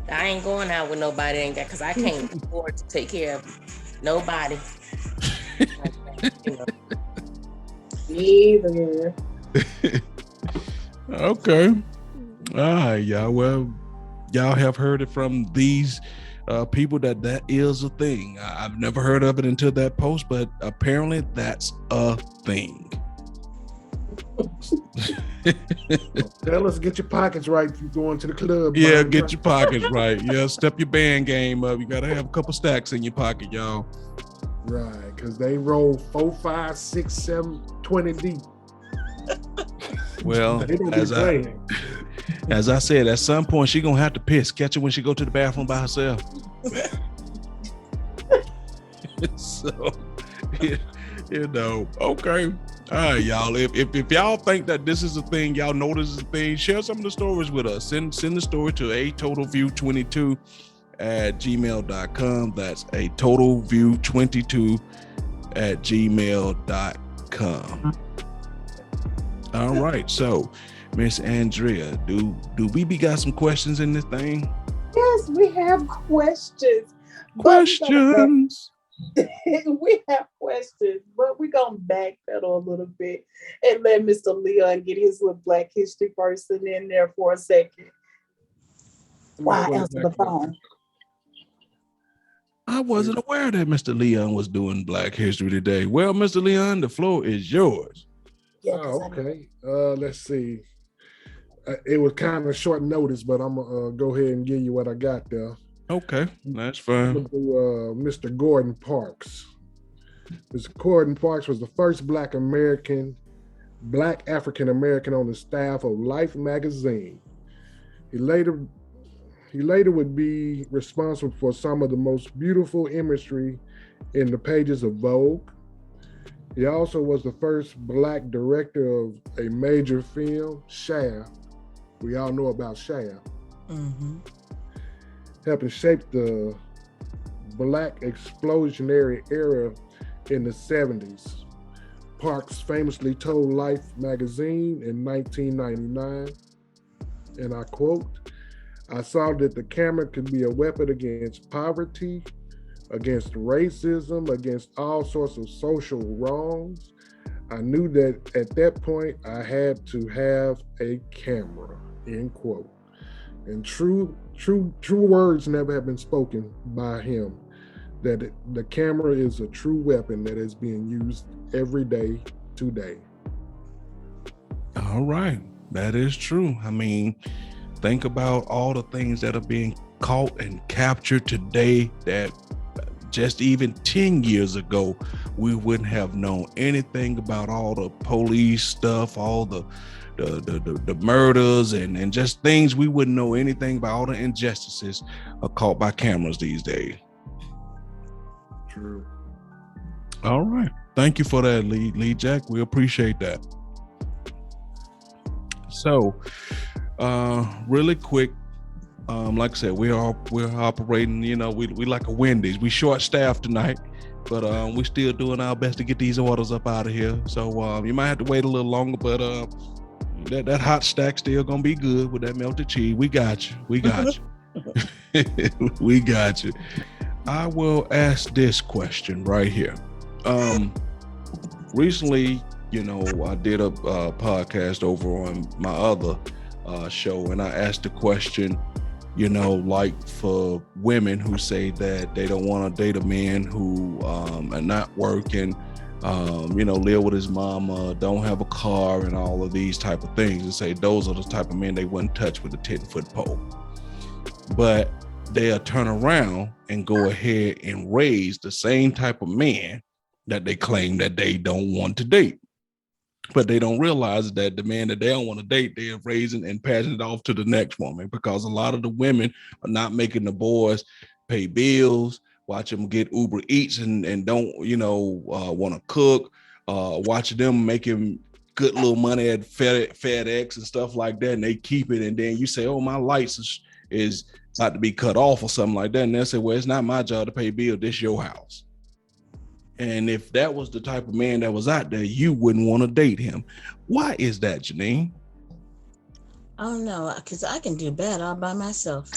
I ain't going out with nobody ain't got, because I can't afford to take care of nobody. Either. Okay. All right, y'all. Well, y'all have heard it from these people that is a thing. I've never heard of it until that post, but apparently that's a thing. Tell us, get your pockets right if you're going to the club. Yeah, get your pockets right. Yeah, step your band game up. You gotta have a couple stacks in your pocket, y'all. Right, because they roll 4, 5, 6, 7, 20 deep. Well, as I said, at some point she gonna have to piss. Catch her when she go to the bathroom by herself. So, okay. All right, y'all. If y'all think that this is a thing, y'all know this is a thing, share some of the stories with us. Send the story to atotalview22 at gmail.com. That's atotalview22 at gmail.com. All right, so Miss Andrea, do we got some questions in this thing? Yes, we have questions. Questions. We have questions, but we're gonna backpedal a little bit and let Mr. Leon get his little Black History person in there for a second. Why answer the phone? I wasn't aware that Mr. Leon was doing Black History today. Well, Mr. Leon, the floor is yours. Yeah, okay. Let's see. It was kind of short notice, but I'm gonna go ahead and give you what I got there. Okay, that's fine. Mr. Gordon Parks. Mr. Gordon Parks was the first Black African American on the staff of Life magazine. He later would be responsible for some of the most beautiful imagery in the pages of Vogue. He also was the first Black director of a major film, Shaft. We all know about Shaft. Mm-hmm. Helping shape the Black explosionary era in the 70s. Parks famously told Life magazine in 1999, and I quote, "I saw that the camera could be a weapon against poverty, against racism, against all sorts of social wrongs. I knew that at that point I had to have a camera," end quote. and true words never have been spoken by him. That the camera is a true weapon that is being used every day today. All right, that is true. I mean, think about all the things that are being caught and captured today that just even 10 years ago, we wouldn't have known anything about all the police stuff, all the murders and just things we wouldn't know anything about. All the injustices are caught by cameras these days. True. All right. Thank you for that, Lee Jack. We appreciate that. So, really quick, like I said, we're operating, we like a Wendy's. We short staffed tonight, but we're still doing our best to get these orders up out of here. So you might have to wait a little longer, but that hot stack still gonna be good with that melted cheese. We got you. We got you. We got you. I will ask this question right here. Recently, I did a podcast over on my other show, and I asked the question, like for women who say that they don't want to date a man who are not working, live with his mama, don't have a car, and all of these type of things, and say those are the type of men they wouldn't touch with a 10-foot pole. But they'll turn around and go ahead and raise the same type of man that they claim that they don't want to date. But they don't realize that the man that they don't want to date, they're raising and passing it off to the next woman, because a lot of the women are not making the boys pay bills, watch them get Uber Eats and don't, want to cook, watching them making good little money at FedEx and stuff like that, and they keep it. And then you say, oh, my lights is about to be cut off or something like that. And they'll say, well, it's not my job to pay bills. This your house. And if that was the type of man that was out there, you wouldn't want to date him. Why is that, Janine? I don't know, because I can do bad all by myself.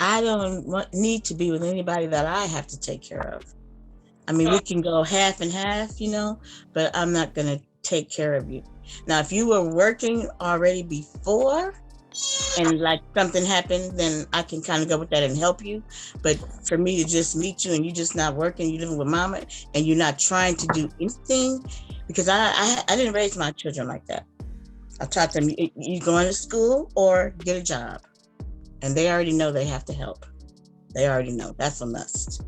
I don't need to be with anybody that I have to take care of. I mean, we can go half and half, but I'm not going to take care of you. Now, if you were working already before and like something happened, then I can kind of go with that and help you. But for me to just meet you and you just not working, you living with mama and you're not trying to do anything, because I didn't raise my children like that. I taught them, you going to school or get a job. And they already know they have to help. They already know. That's a must.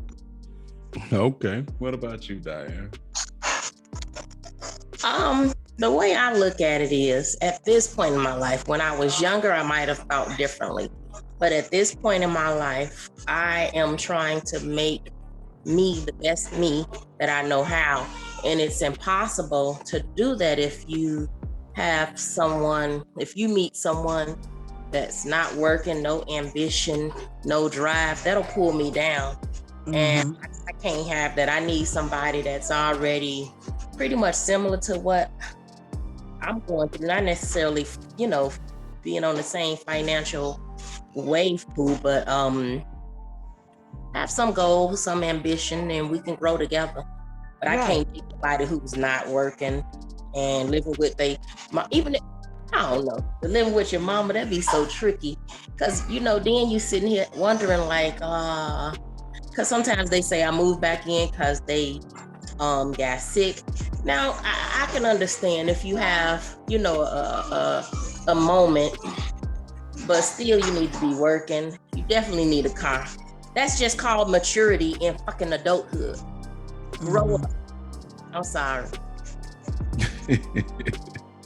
Okay. What about you, Diane? The way I look at it is, at this point in my life, when I was younger, I might have thought differently. But at this point in my life, I am trying to make me the best me that I know how. And it's impossible to do that if you meet someone that's not working, no ambition, no drive, that'll pull me down. Mm-hmm. And I can't have that. I need somebody that's already pretty much similar to what I'm going through, not necessarily, being on the same financial wave pool, but have some goals, some ambition, and we can grow together. But right. I can't be somebody who's not working and living with I don't know, living with your mama, that'd be so tricky. Because, then you sitting here wondering because sometimes they say I moved back in because they got sick. Now, I can understand if you have, a moment, but still you need to be working. You definitely need a car. That's just called maturity in fucking adulthood. Grow up. I'm sorry.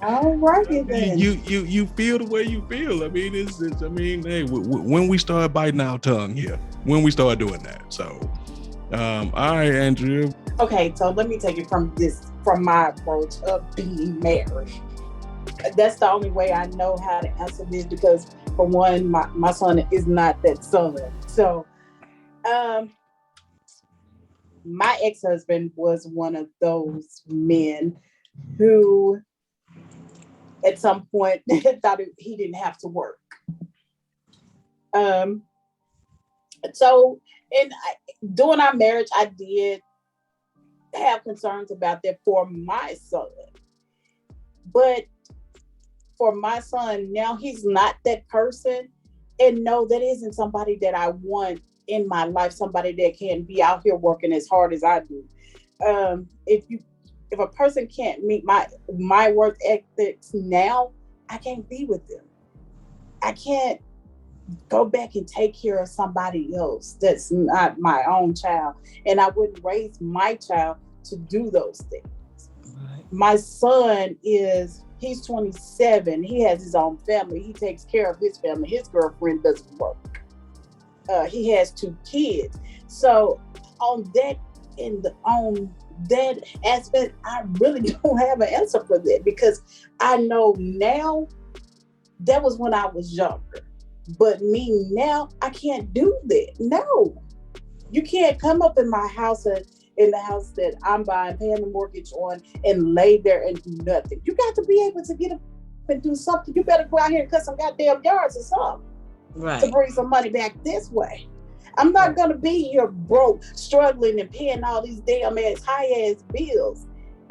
All righty then. You feel the way you feel. I mean, hey, when we start biting our tongue here, when we start doing that. So, all right, Andrea. Okay, so let me take it from my approach of being married. That's the only way I know how to answer this, because for one, my son is not that son. So, my ex-husband was one of those men who at some point thought he didn't have to work. So during our marriage, I did have concerns about that for my son. But for my son, now he's not that person. And no, that isn't somebody that I want in my life, somebody that can be out here working as hard as I do. If a person can't meet my work ethics now, I can't be with them. I can't go back and take care of somebody else that's not my own child. And I wouldn't raise my child to do those things. Right. My son he's 27. He has his own family. He takes care of his family. His girlfriend doesn't work. He has 2 kids. So on that aspect, I really don't have an answer for that, because I know now that was when I was younger. But me now, I can't do that. No, you can't come up in my house in the house that I'm buying, paying the mortgage on, and lay there and do nothing. You got to be able to get up and do something. You better go out here and cut some goddamn yards or something, right, to bring some money back this way. I'm not gonna be here broke, struggling and paying all these damn high ass bills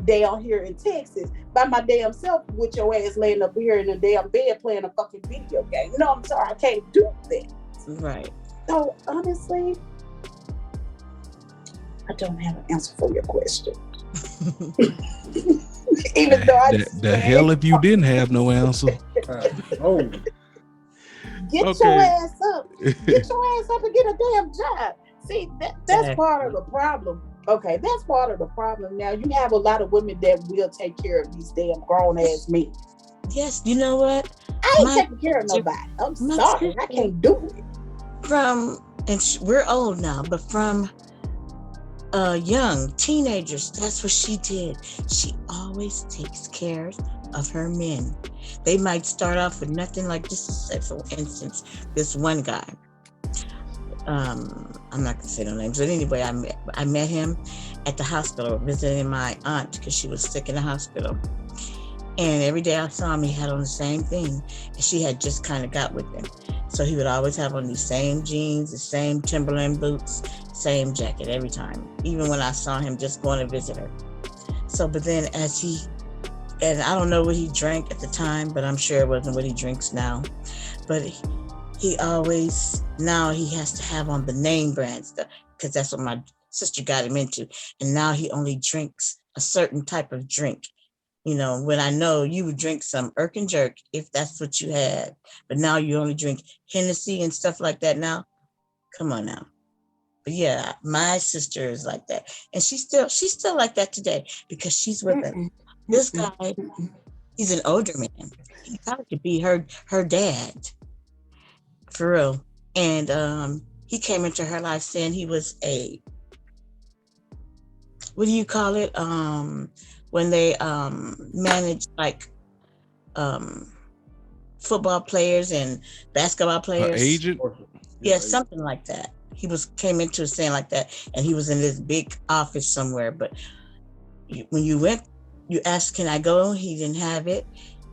down here in Texas by my damn self, with your ass laying up here in a damn bed playing a fucking video game. No, I'm sorry, I can't do that. Right. So honestly, I don't have an answer for your question. Even though the hell if you didn't have no answer. Get your ass up. Get your ass up and get a damn job. See, that's part of the problem. Okay, that's part of the problem. Now, you have a lot of women that will take care of these damn grown ass men. Yes, you know what? I ain't taking care of nobody. I'm sorry, I can't do it. We're old now, but from young teenagers, that's what she did. She always takes care of her men. They might start off with nothing, like this. For instance, this one guy. I'm not gonna say no names, but anyway, I met him at the hospital visiting my aunt because she was sick in the hospital. And every day I saw him, he had on the same thing, and she had just kind of got with him. So he would always have on these same jeans, the same Timberland boots, same jacket every time, even when I saw him just going to visit her. So, but then and I don't know what he drank at the time, but I'm sure it wasn't what he drinks now. But he always, now he has to have on the name brand stuff, because that's what my sister got him into. And now he only drinks a certain type of drink. You know, when I know you would drink some Irk and Jerk if that's what you had, but now you only drink Hennessy and stuff like that now. Come on now. But yeah, my sister is like that. And she's still like that today, because she's with him. This guy, he's an older man. He probably could be her dad. For real. And he came into her life saying he was what do you call it? When they manage like football players and basketball players. Agent? Yeah, something like that. He came into saying like that, and he was in this big office somewhere. But when you went, you asked, "Can I go?" He didn't have it.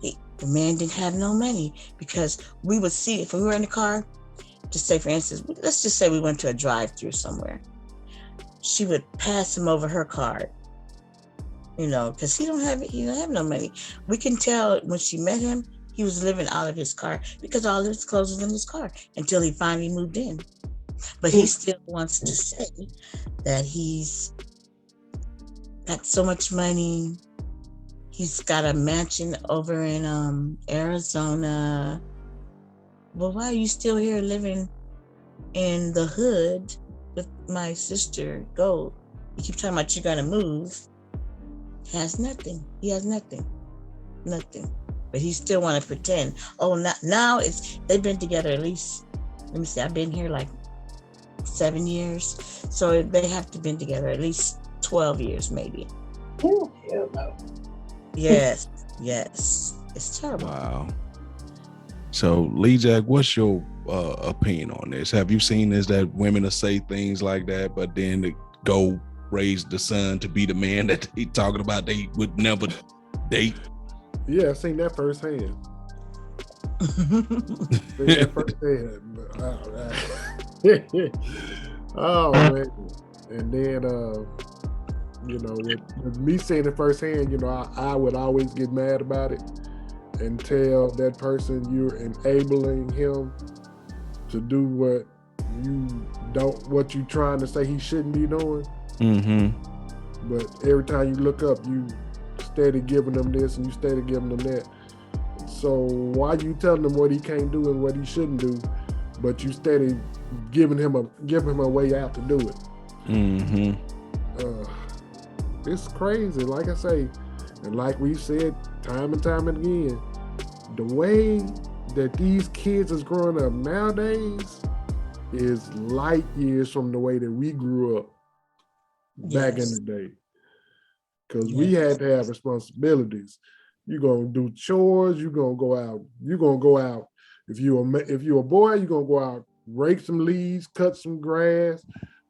The man didn't have no money, because we would see, if we were in the car, just say for instance, let's just say we went to a drive-through somewhere. She would pass him over her card, you know, because he don't have no money. We can tell when she met him, he was living out of his car, because all of his clothes was in his car until he finally moved in. But he still wants to say that he's got so much money. He's got a mansion over in Arizona. Well, why are you still here living in the hood with my sister Gold? You keep talking about you're gonna move. He has nothing. Nothing. But he still want to pretend. Oh, now they've been together at least, let me see, I've been here like 7 years. So they have to been together at least 12 years maybe. Oh, hell no. Yes. It's terrible. Wow. So, Lee Jack, what's your opinion on this? Have you seen this, that women will say things like that, but then to go raise the son to be the man that he talking about they would never date? Yeah, I've seen that firsthand. Oh man. And then you know, with me seeing it firsthand, you know, I would always get mad about it. and tell that person you're enabling him to do what you're trying to say he shouldn't be doing. But every time you look up, you steady giving them this and you steady giving them that. So why you telling him what he can't do and what he shouldn't do, but you steady giving him a way out to do it? It's crazy. Like I say, and like we said time and time again, the way that these kids is growing up nowadays is light years from the way that we grew up back in the day. Because we had to have responsibilities. You're gonna do chores. You're gonna go out. If you're a boy, you're gonna go out, rake some leaves, cut some grass,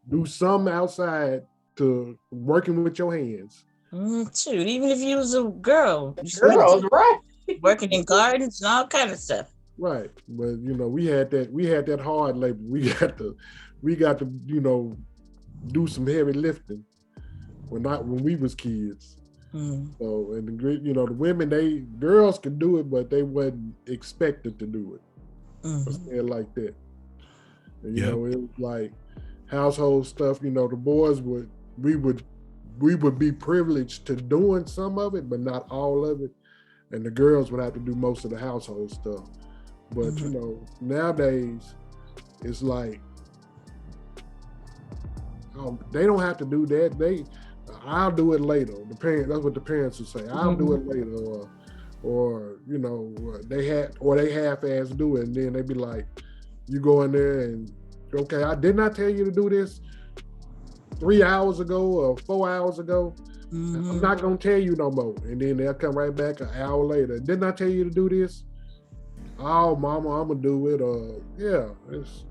do something outside to working with your hands. Shoot, even if you was a girl, Girls, right? working in gardens and all kind of stuff. Right, but we had that hard labor. We got to do some heavy lifting when we was kids. So, and the women, girls could do it, but they wasn't expected to do it. Let's say it like that. And, it was like household stuff. The boys we would be privileged to doing some of it, but not all of it. And the girls would have to do most of the household stuff. But nowadays, it's like they don't have to do that. I'll do it later. That's what the parents would say. I'll do it later, or they half-ass do it, and then they be like, you go in there and okay, I did not tell you to do this 3 hours ago or 4 hours ago. I'm not gonna tell you no more. And then they'll come right back an hour later. Didn't I tell you to do this? Oh, mama, I'm gonna do it. It's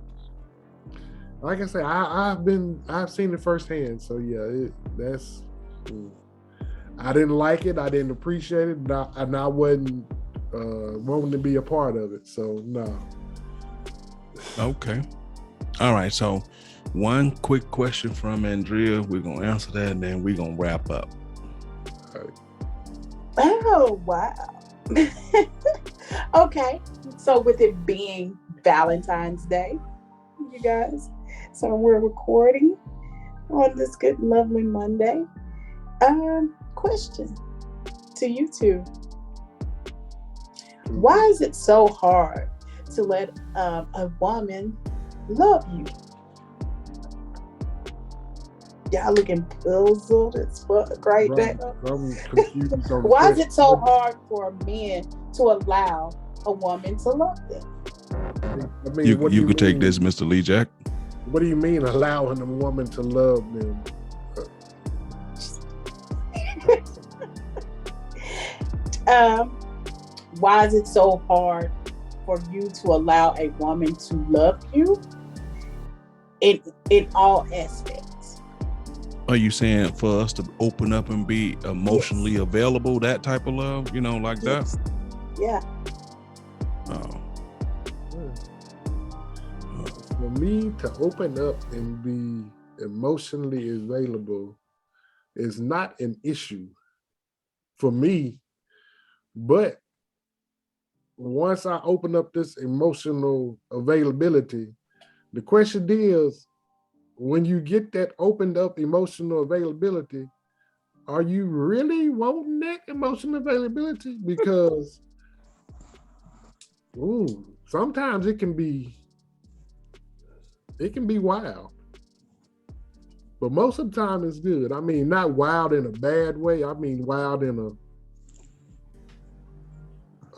like I say, I've seen it firsthand. So yeah, I didn't like it. I didn't appreciate it, and I wasn't wanting to be a part of it. So no. Okay. All right. So one quick question from Andrea. We're gonna answer that, and then we're gonna wrap up. All right. Oh wow. Okay. So with it being Valentine's Day, you guys, so we're recording on this good, lovely Monday. Question to you two. Why is it so hard to let a woman love you? Y'all looking puzzled as fuck right now. I'm confused on Why is it so hard for men to allow a woman to love them? I mean, You could take this, Mr. Lee Jack. What do you mean allowing a woman to love them? Why is it so hard for you to allow a woman to love you in all aspects? Are you saying for us to open up and be emotionally available, that type of love, like that? Yeah. Oh. For me to open up and be emotionally available is not an issue for me, but once I open up this emotional availability, the question is, when you get that opened up emotional availability, are you really wanting that emotional availability? Because sometimes it can be wild. But most of the time it's good. I mean, not wild in a bad way. I mean wild in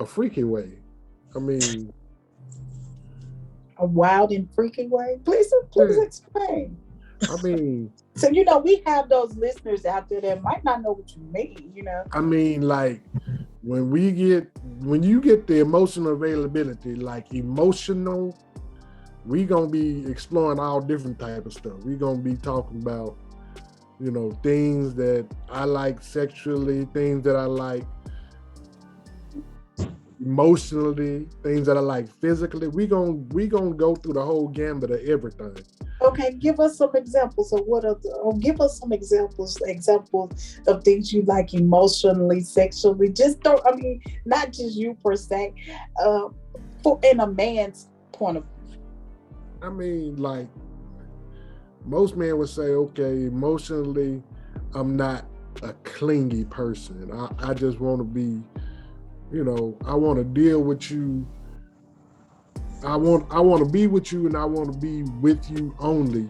a freaky way. I mean, a wild and freaky way? Please explain. I mean, so we have those listeners out there that might not know what you mean. I mean, like when you get the emotional availability, like emotional, we gonna be exploring all different type of stuff. We gonna be talking about, things that I like sexually, things that I like, emotionally, things that are like physically. We gonna go through the whole gambit of everything. Okay, give us some examples of give us some examples of things you like emotionally, sexually. Just don't, I mean, not just you per se, for in a man's point of view. I mean, like most men would say, okay, emotionally, I'm not a clingy person. I just want to be, I want to deal with you. I want to be with you, and I want to be with you only,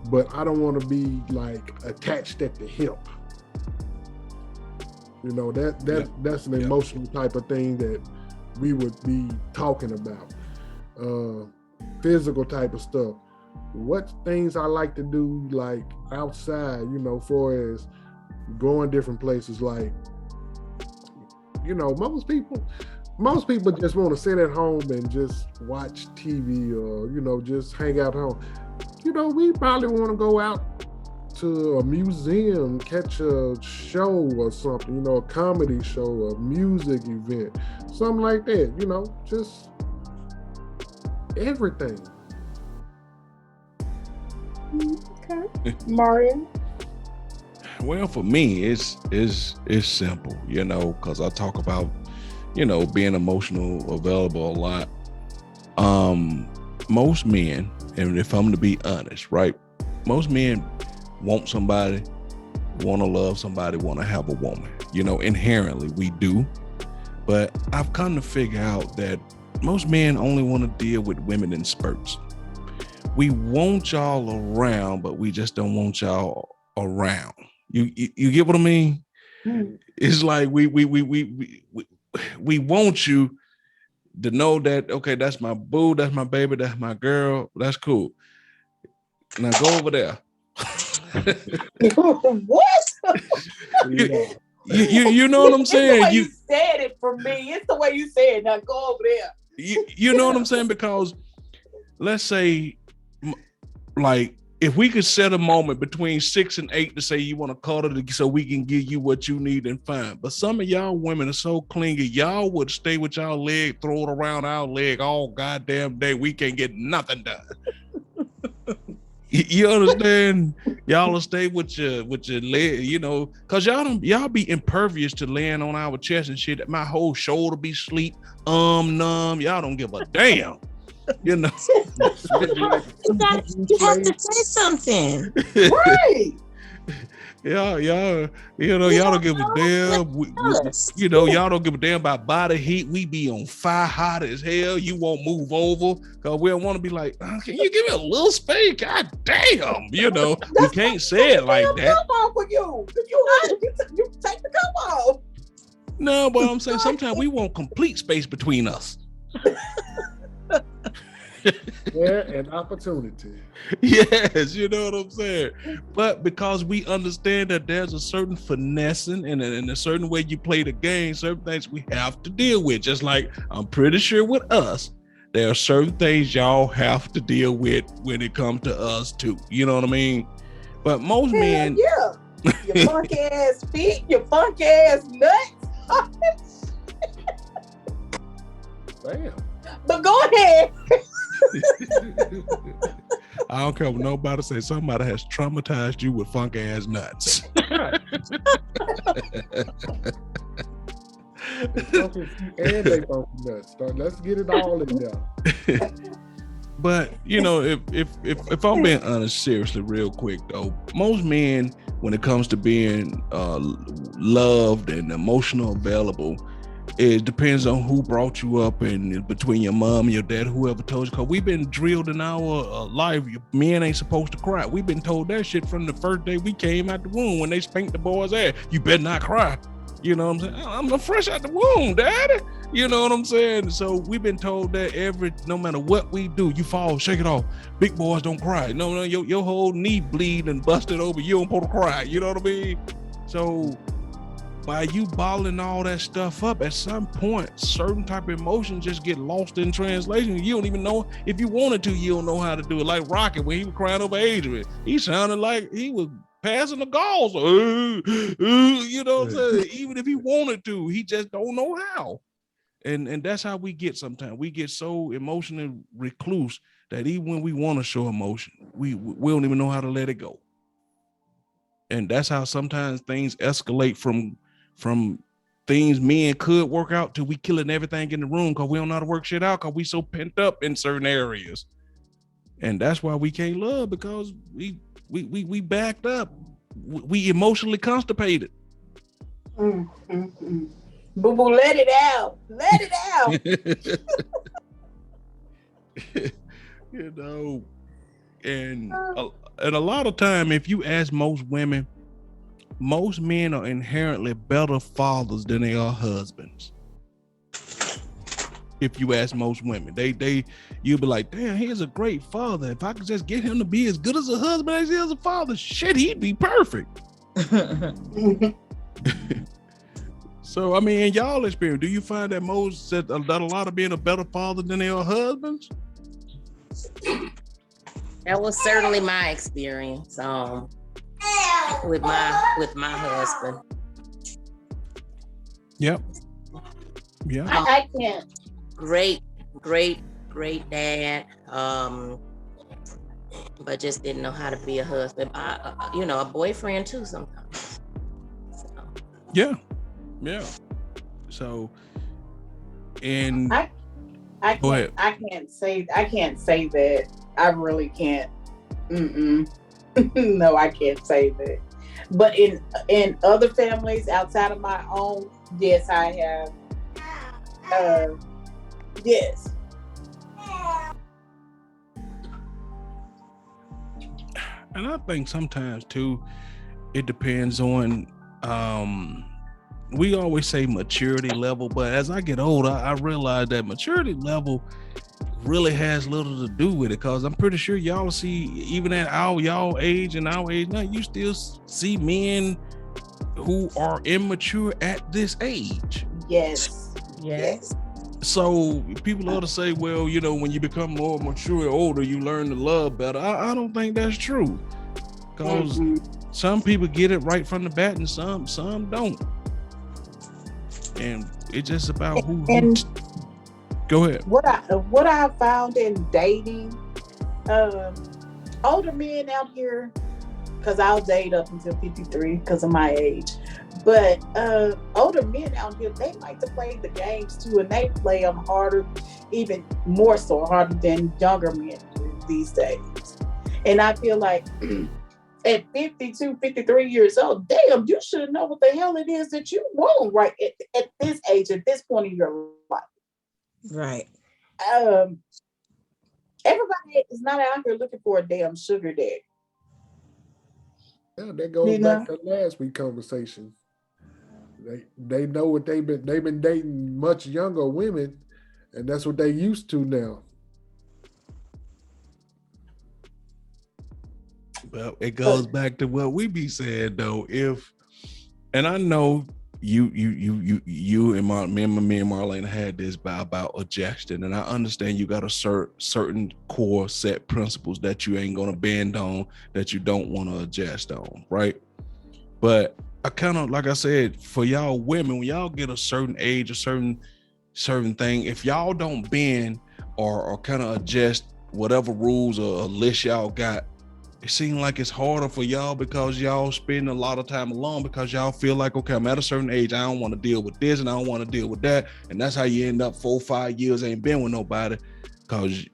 but I don't want to be like attached at the hip. That's an emotional type of thing that we would be talking about. Physical type of stuff. What things I like to do, like outside, for as going different places, like, most people just want to sit at home and just watch TV or, just hang out home. We probably want to go out to a museum, catch a show or something, a comedy show, a music event, something like that, just everything. Okay. Mario? Well, for me, it's simple, because I talk about, being emotional available a lot. Most men, and if I'm to be honest, right, most men want somebody, want to love somebody, want to have a woman. Inherently we do. But I've come to figure out that most men only want to deal with women in spurts. We want y'all around, but we just don't want y'all around. You get what I mean? Mm. It's like we want you to know that, okay, that's my boo, that's my baby, that's my girl, that's cool. Now go over there. What? You know what I'm saying? It's the way you said it for me. It's the way you said it. Now go over there. You know what I'm saying? Because let's say, like, if we could set a moment between 6 and 8 to say you want to cuddle so we can give you what you need, and fine. But some of y'all women are so clingy, y'all would stay with y'all leg, throw it around our leg all goddamn day. We can't get nothing done. You understand? Y'all will stay with your leg, cause y'all be impervious to laying on our chest and shit. My whole shoulder be sleep, numb. Y'all don't give a damn. You have to say something. Right. Y'all don't give a damn. Y'all don't give a damn about body heat. We be on fire, hot as hell. You won't move over because we don't want to be like, can you give me a little space? God damn, we can't say it like that. Come on for you. You take the cup off. No, but I'm saying sometimes we want complete space between us. Yeah, an opportunity. Yes, you know what I'm saying. But because we understand that there's a certain finessing and a certain way you play the game, certain things we have to deal with. Just like I'm pretty sure with us, there are certain things y'all have to deal with when it comes to us too. You know what I mean? But most men, yeah, your funky ass feet, your funky ass nuts. Damn. But go ahead. I don't care what nobody say. Somebody has traumatized you with funk ass nuts. And they funky nuts. So let's get it all in there. But if I'm being honest, seriously, real quick though, most men, when it comes to being loved and emotional available, it depends on who brought you up, and between your mom, your dad, whoever told you. Because we've been drilled in our life, men ain't supposed to cry. We've been told that shit from the first day we came out the womb when they spanked the boy's ass. You better not cry. You know what I'm saying? I'm fresh out the womb, daddy. You know what I'm saying? So we've been told that no matter what we do, you fall, shake it off. Big boys don't cry. No, your whole knee bleed and busted over. You don't supposed to cry. You know what I mean? So by you bottling all that stuff up, at some point, certain type of emotions just get lost in translation. You don't even know if you wanted to. You don't know how to do it. Like Rocket, when he was crying over Adrian, he sounded like he was passing the gauze. You know what I'm saying? Even if he wanted to, he just don't know how. And that's how we get sometimes. We get so emotionally recluse that even when we want to show emotion, we don't even know how to let it go. And that's how sometimes things escalate from things men could work out to we killing everything in the room because we don't know how to work shit out because we so pent up in certain areas. And that's why we can't love, because we backed up. We emotionally constipated. Boo boo, let it out. Let it out. You know, and a lot of time, if you ask most women, most men are inherently better fathers than they are husbands. If you ask most women, you'll be like, damn, he's a great father. If I could just get him to be as good as a husband as he is a father, shit, he'd be perfect. So, I mean, in y'all experience, do you find that that a lot of being a better father than they are husbands? That was certainly my experience with my husband. Yep. Yeah. I can't. Great dad. But just didn't know how to be a husband. A boyfriend too sometimes. So. Yeah. So, and go ahead. I can't say that. I really can't. No, I can't say that. But in other families outside of my own, yes, I have. Yes. And I think sometimes too, it depends on we always say maturity level, but as I get older, I realize that maturity level really has little to do with it, because I'm pretty sure y'all see, even at y'all age and our age now, you still see men who are immature at this age. Yes. So people ought to say, well, when you become more mature, older, you learn to love better. I don't think that's true, because some people get it right from the bat and some don't. And it's just about who. Go ahead. What I found in dating, older men out here, because I'll date up until 53 because of my age. But older men out here, they like to play the games too, and they play them harder, even more so harder than younger men do these days. And I feel like at 52, 53 years old, damn, you should know what the hell it is that you want right at this age, at this point in your life. Right. Everybody is not out here looking for a damn sugar daddy. Yeah, that goes back to last week's conversation. They know what they've been dating much younger women, and that's what they used to now. Well, it goes back to what we be saying though. And I know you and me and Marlene had this about adjusting, and I understand you got a certain core set principles that you ain't gonna bend on, that you don't want to adjust on, right? But I kind of, like I said, for y'all women, when y'all get a certain age, a certain thing, if y'all don't bend or kind of adjust whatever rules or list y'all got, it seems like it's harder for y'all, because y'all spend a lot of time alone, because y'all feel like, okay, I'm at a certain age, I don't want to deal with this and I don't want to deal with that. And that's how you end up 4 or 5 years ain't been with nobody, because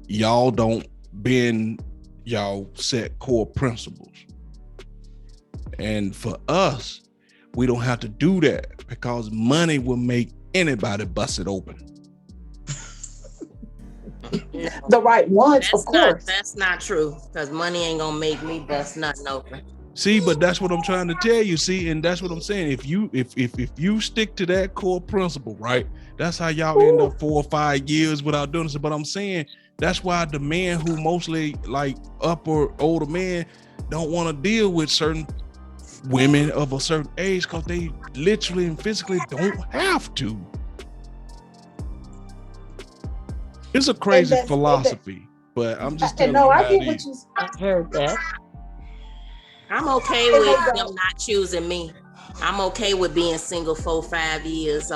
y'all don't bend y'all set core principles. And for us, we don't have to do that, because money will make anybody bust it open. No, the right ones, of course. That's not true, because money ain't gonna make me bust nothing open. See, but that's what I'm trying to tell you. See, and that's what I'm saying. If you stick to that core principle, right? That's how y'all end up 4 or 5 years without doing this. But I'm saying that's why the men who mostly like upper older men don't want to deal with certain women of a certain age, because they literally and physically don't have to. It's a crazy philosophy, but I'm just telling you I how get it what is. you. I heard that. I'm okay with them not choosing me. I'm okay with being single 4 or 5 years,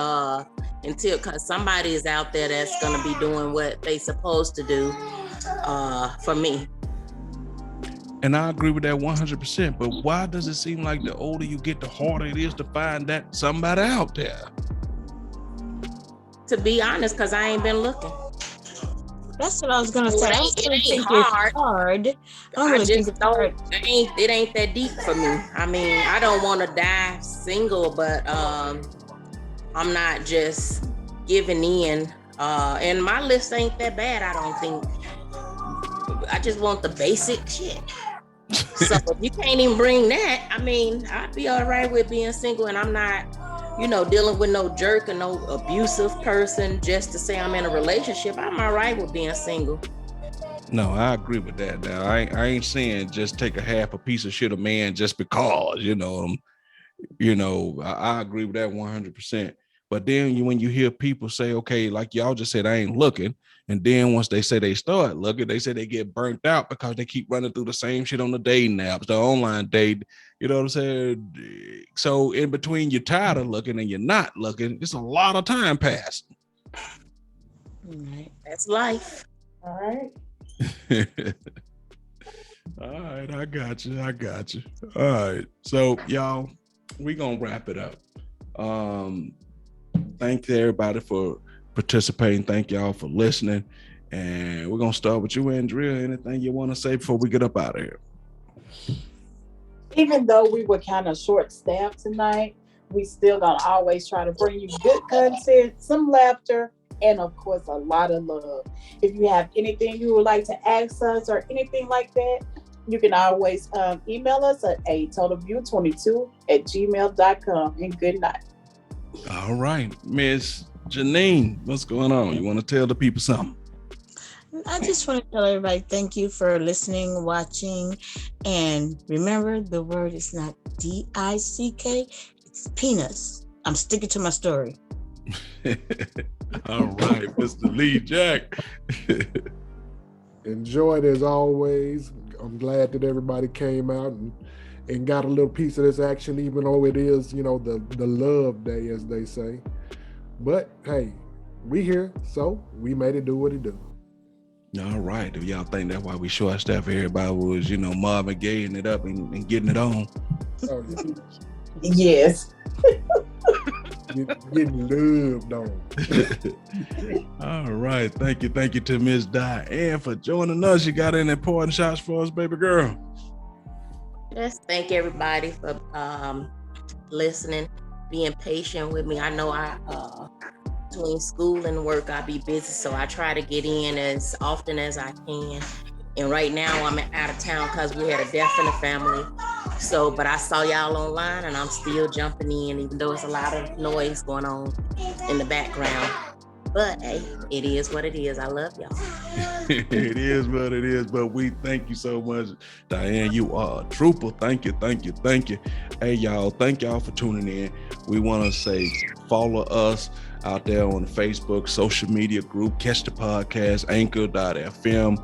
until, because somebody is out there that's going to be doing what they supposed to do for me. And I agree with that 100%. But why does it seem like the older you get, the harder it is to find that somebody out there? To be honest, because I ain't been looking. That's what I was gonna say. I don't It really ain't think hard. it's hard. I don't I really think just it's don't. hard. It ain't that deep for me. I mean, I don't want to die single, but I'm not just giving in. And my list ain't that bad. I don't think. I just want the basic shit. So if you can't even bring that, I mean, I'd be all right with being single, and I'm not, dealing with no jerk or no abusive person just to say I'm in a relationship. I'm all right with being single. No, I agree with that. Now, I ain't saying just take a half a piece of shit of man just because, I agree with that 100%. But then when you hear people say, okay, like y'all just said, I ain't looking. And then once they say they start looking, they say they get burnt out because they keep running through the same shit on the dating apps, the online date. You know what I'm saying? So in between, you're tired of looking and you're not looking. It's a lot of time passed. Right. That's life. All right. All right, I got you. All right, so y'all, we gonna wrap it up. Thank everybody for participating. Thank y'all for listening, and we're gonna start with you, Andrea. Anything you want to say before we get up out of here? Even though we were kind of short-staffed tonight, we still gonna always try to bring you good content, some laughter, and of course, a lot of love. If you have anything you would like to ask us or anything like that, you can always email us at atotalview22@gmail.com. And good night. All right, Miss Janine, what's going on? You want to tell the people something? I just want to tell everybody thank you for listening, watching, and remember the word is not D-I-C-K, it's penis. I'm sticking to my story. All right, Mr. Lee Jack. Enjoyed as always. I'm glad that everybody came out and got a little piece of this action, even though it is, the love day, as they say. But hey, we here, so we made it do what it do. All right. Do y'all think that's why we short staff? Everybody was, Marvin Gayeing it up and getting it on? Oh, yeah. Yes. Getting loved on. All right. Thank you to Miss Diane for joining us. You got any important shots for us, baby girl? Just thank everybody for listening, being patient with me. I know between school and work, I be busy, so I try to get in as often as I can. And right now I'm out of town because we had a death in the family. So, but I saw y'all online and I'm still jumping in, even though it's a lot of noise going on in the background. But hey, it is what it is. I love y'all. It is what it is, but we thank you so much, Diane. You are a trooper. Thank you. Hey, y'all, thank y'all for tuning in. We want to say follow us out there on the Facebook social media group, Catch the Podcast, Anchor.fm,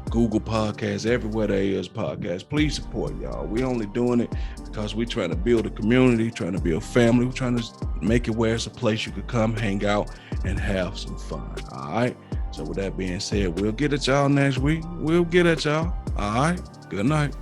Google Podcasts, everywhere there is podcasts. Please support y'all. We only doing it because we're trying to build a community, trying to build family. We're trying to make it where it's a place you could come hang out and have some fun. All right. So with that being said, we'll get at y'all next week. All right. Good night.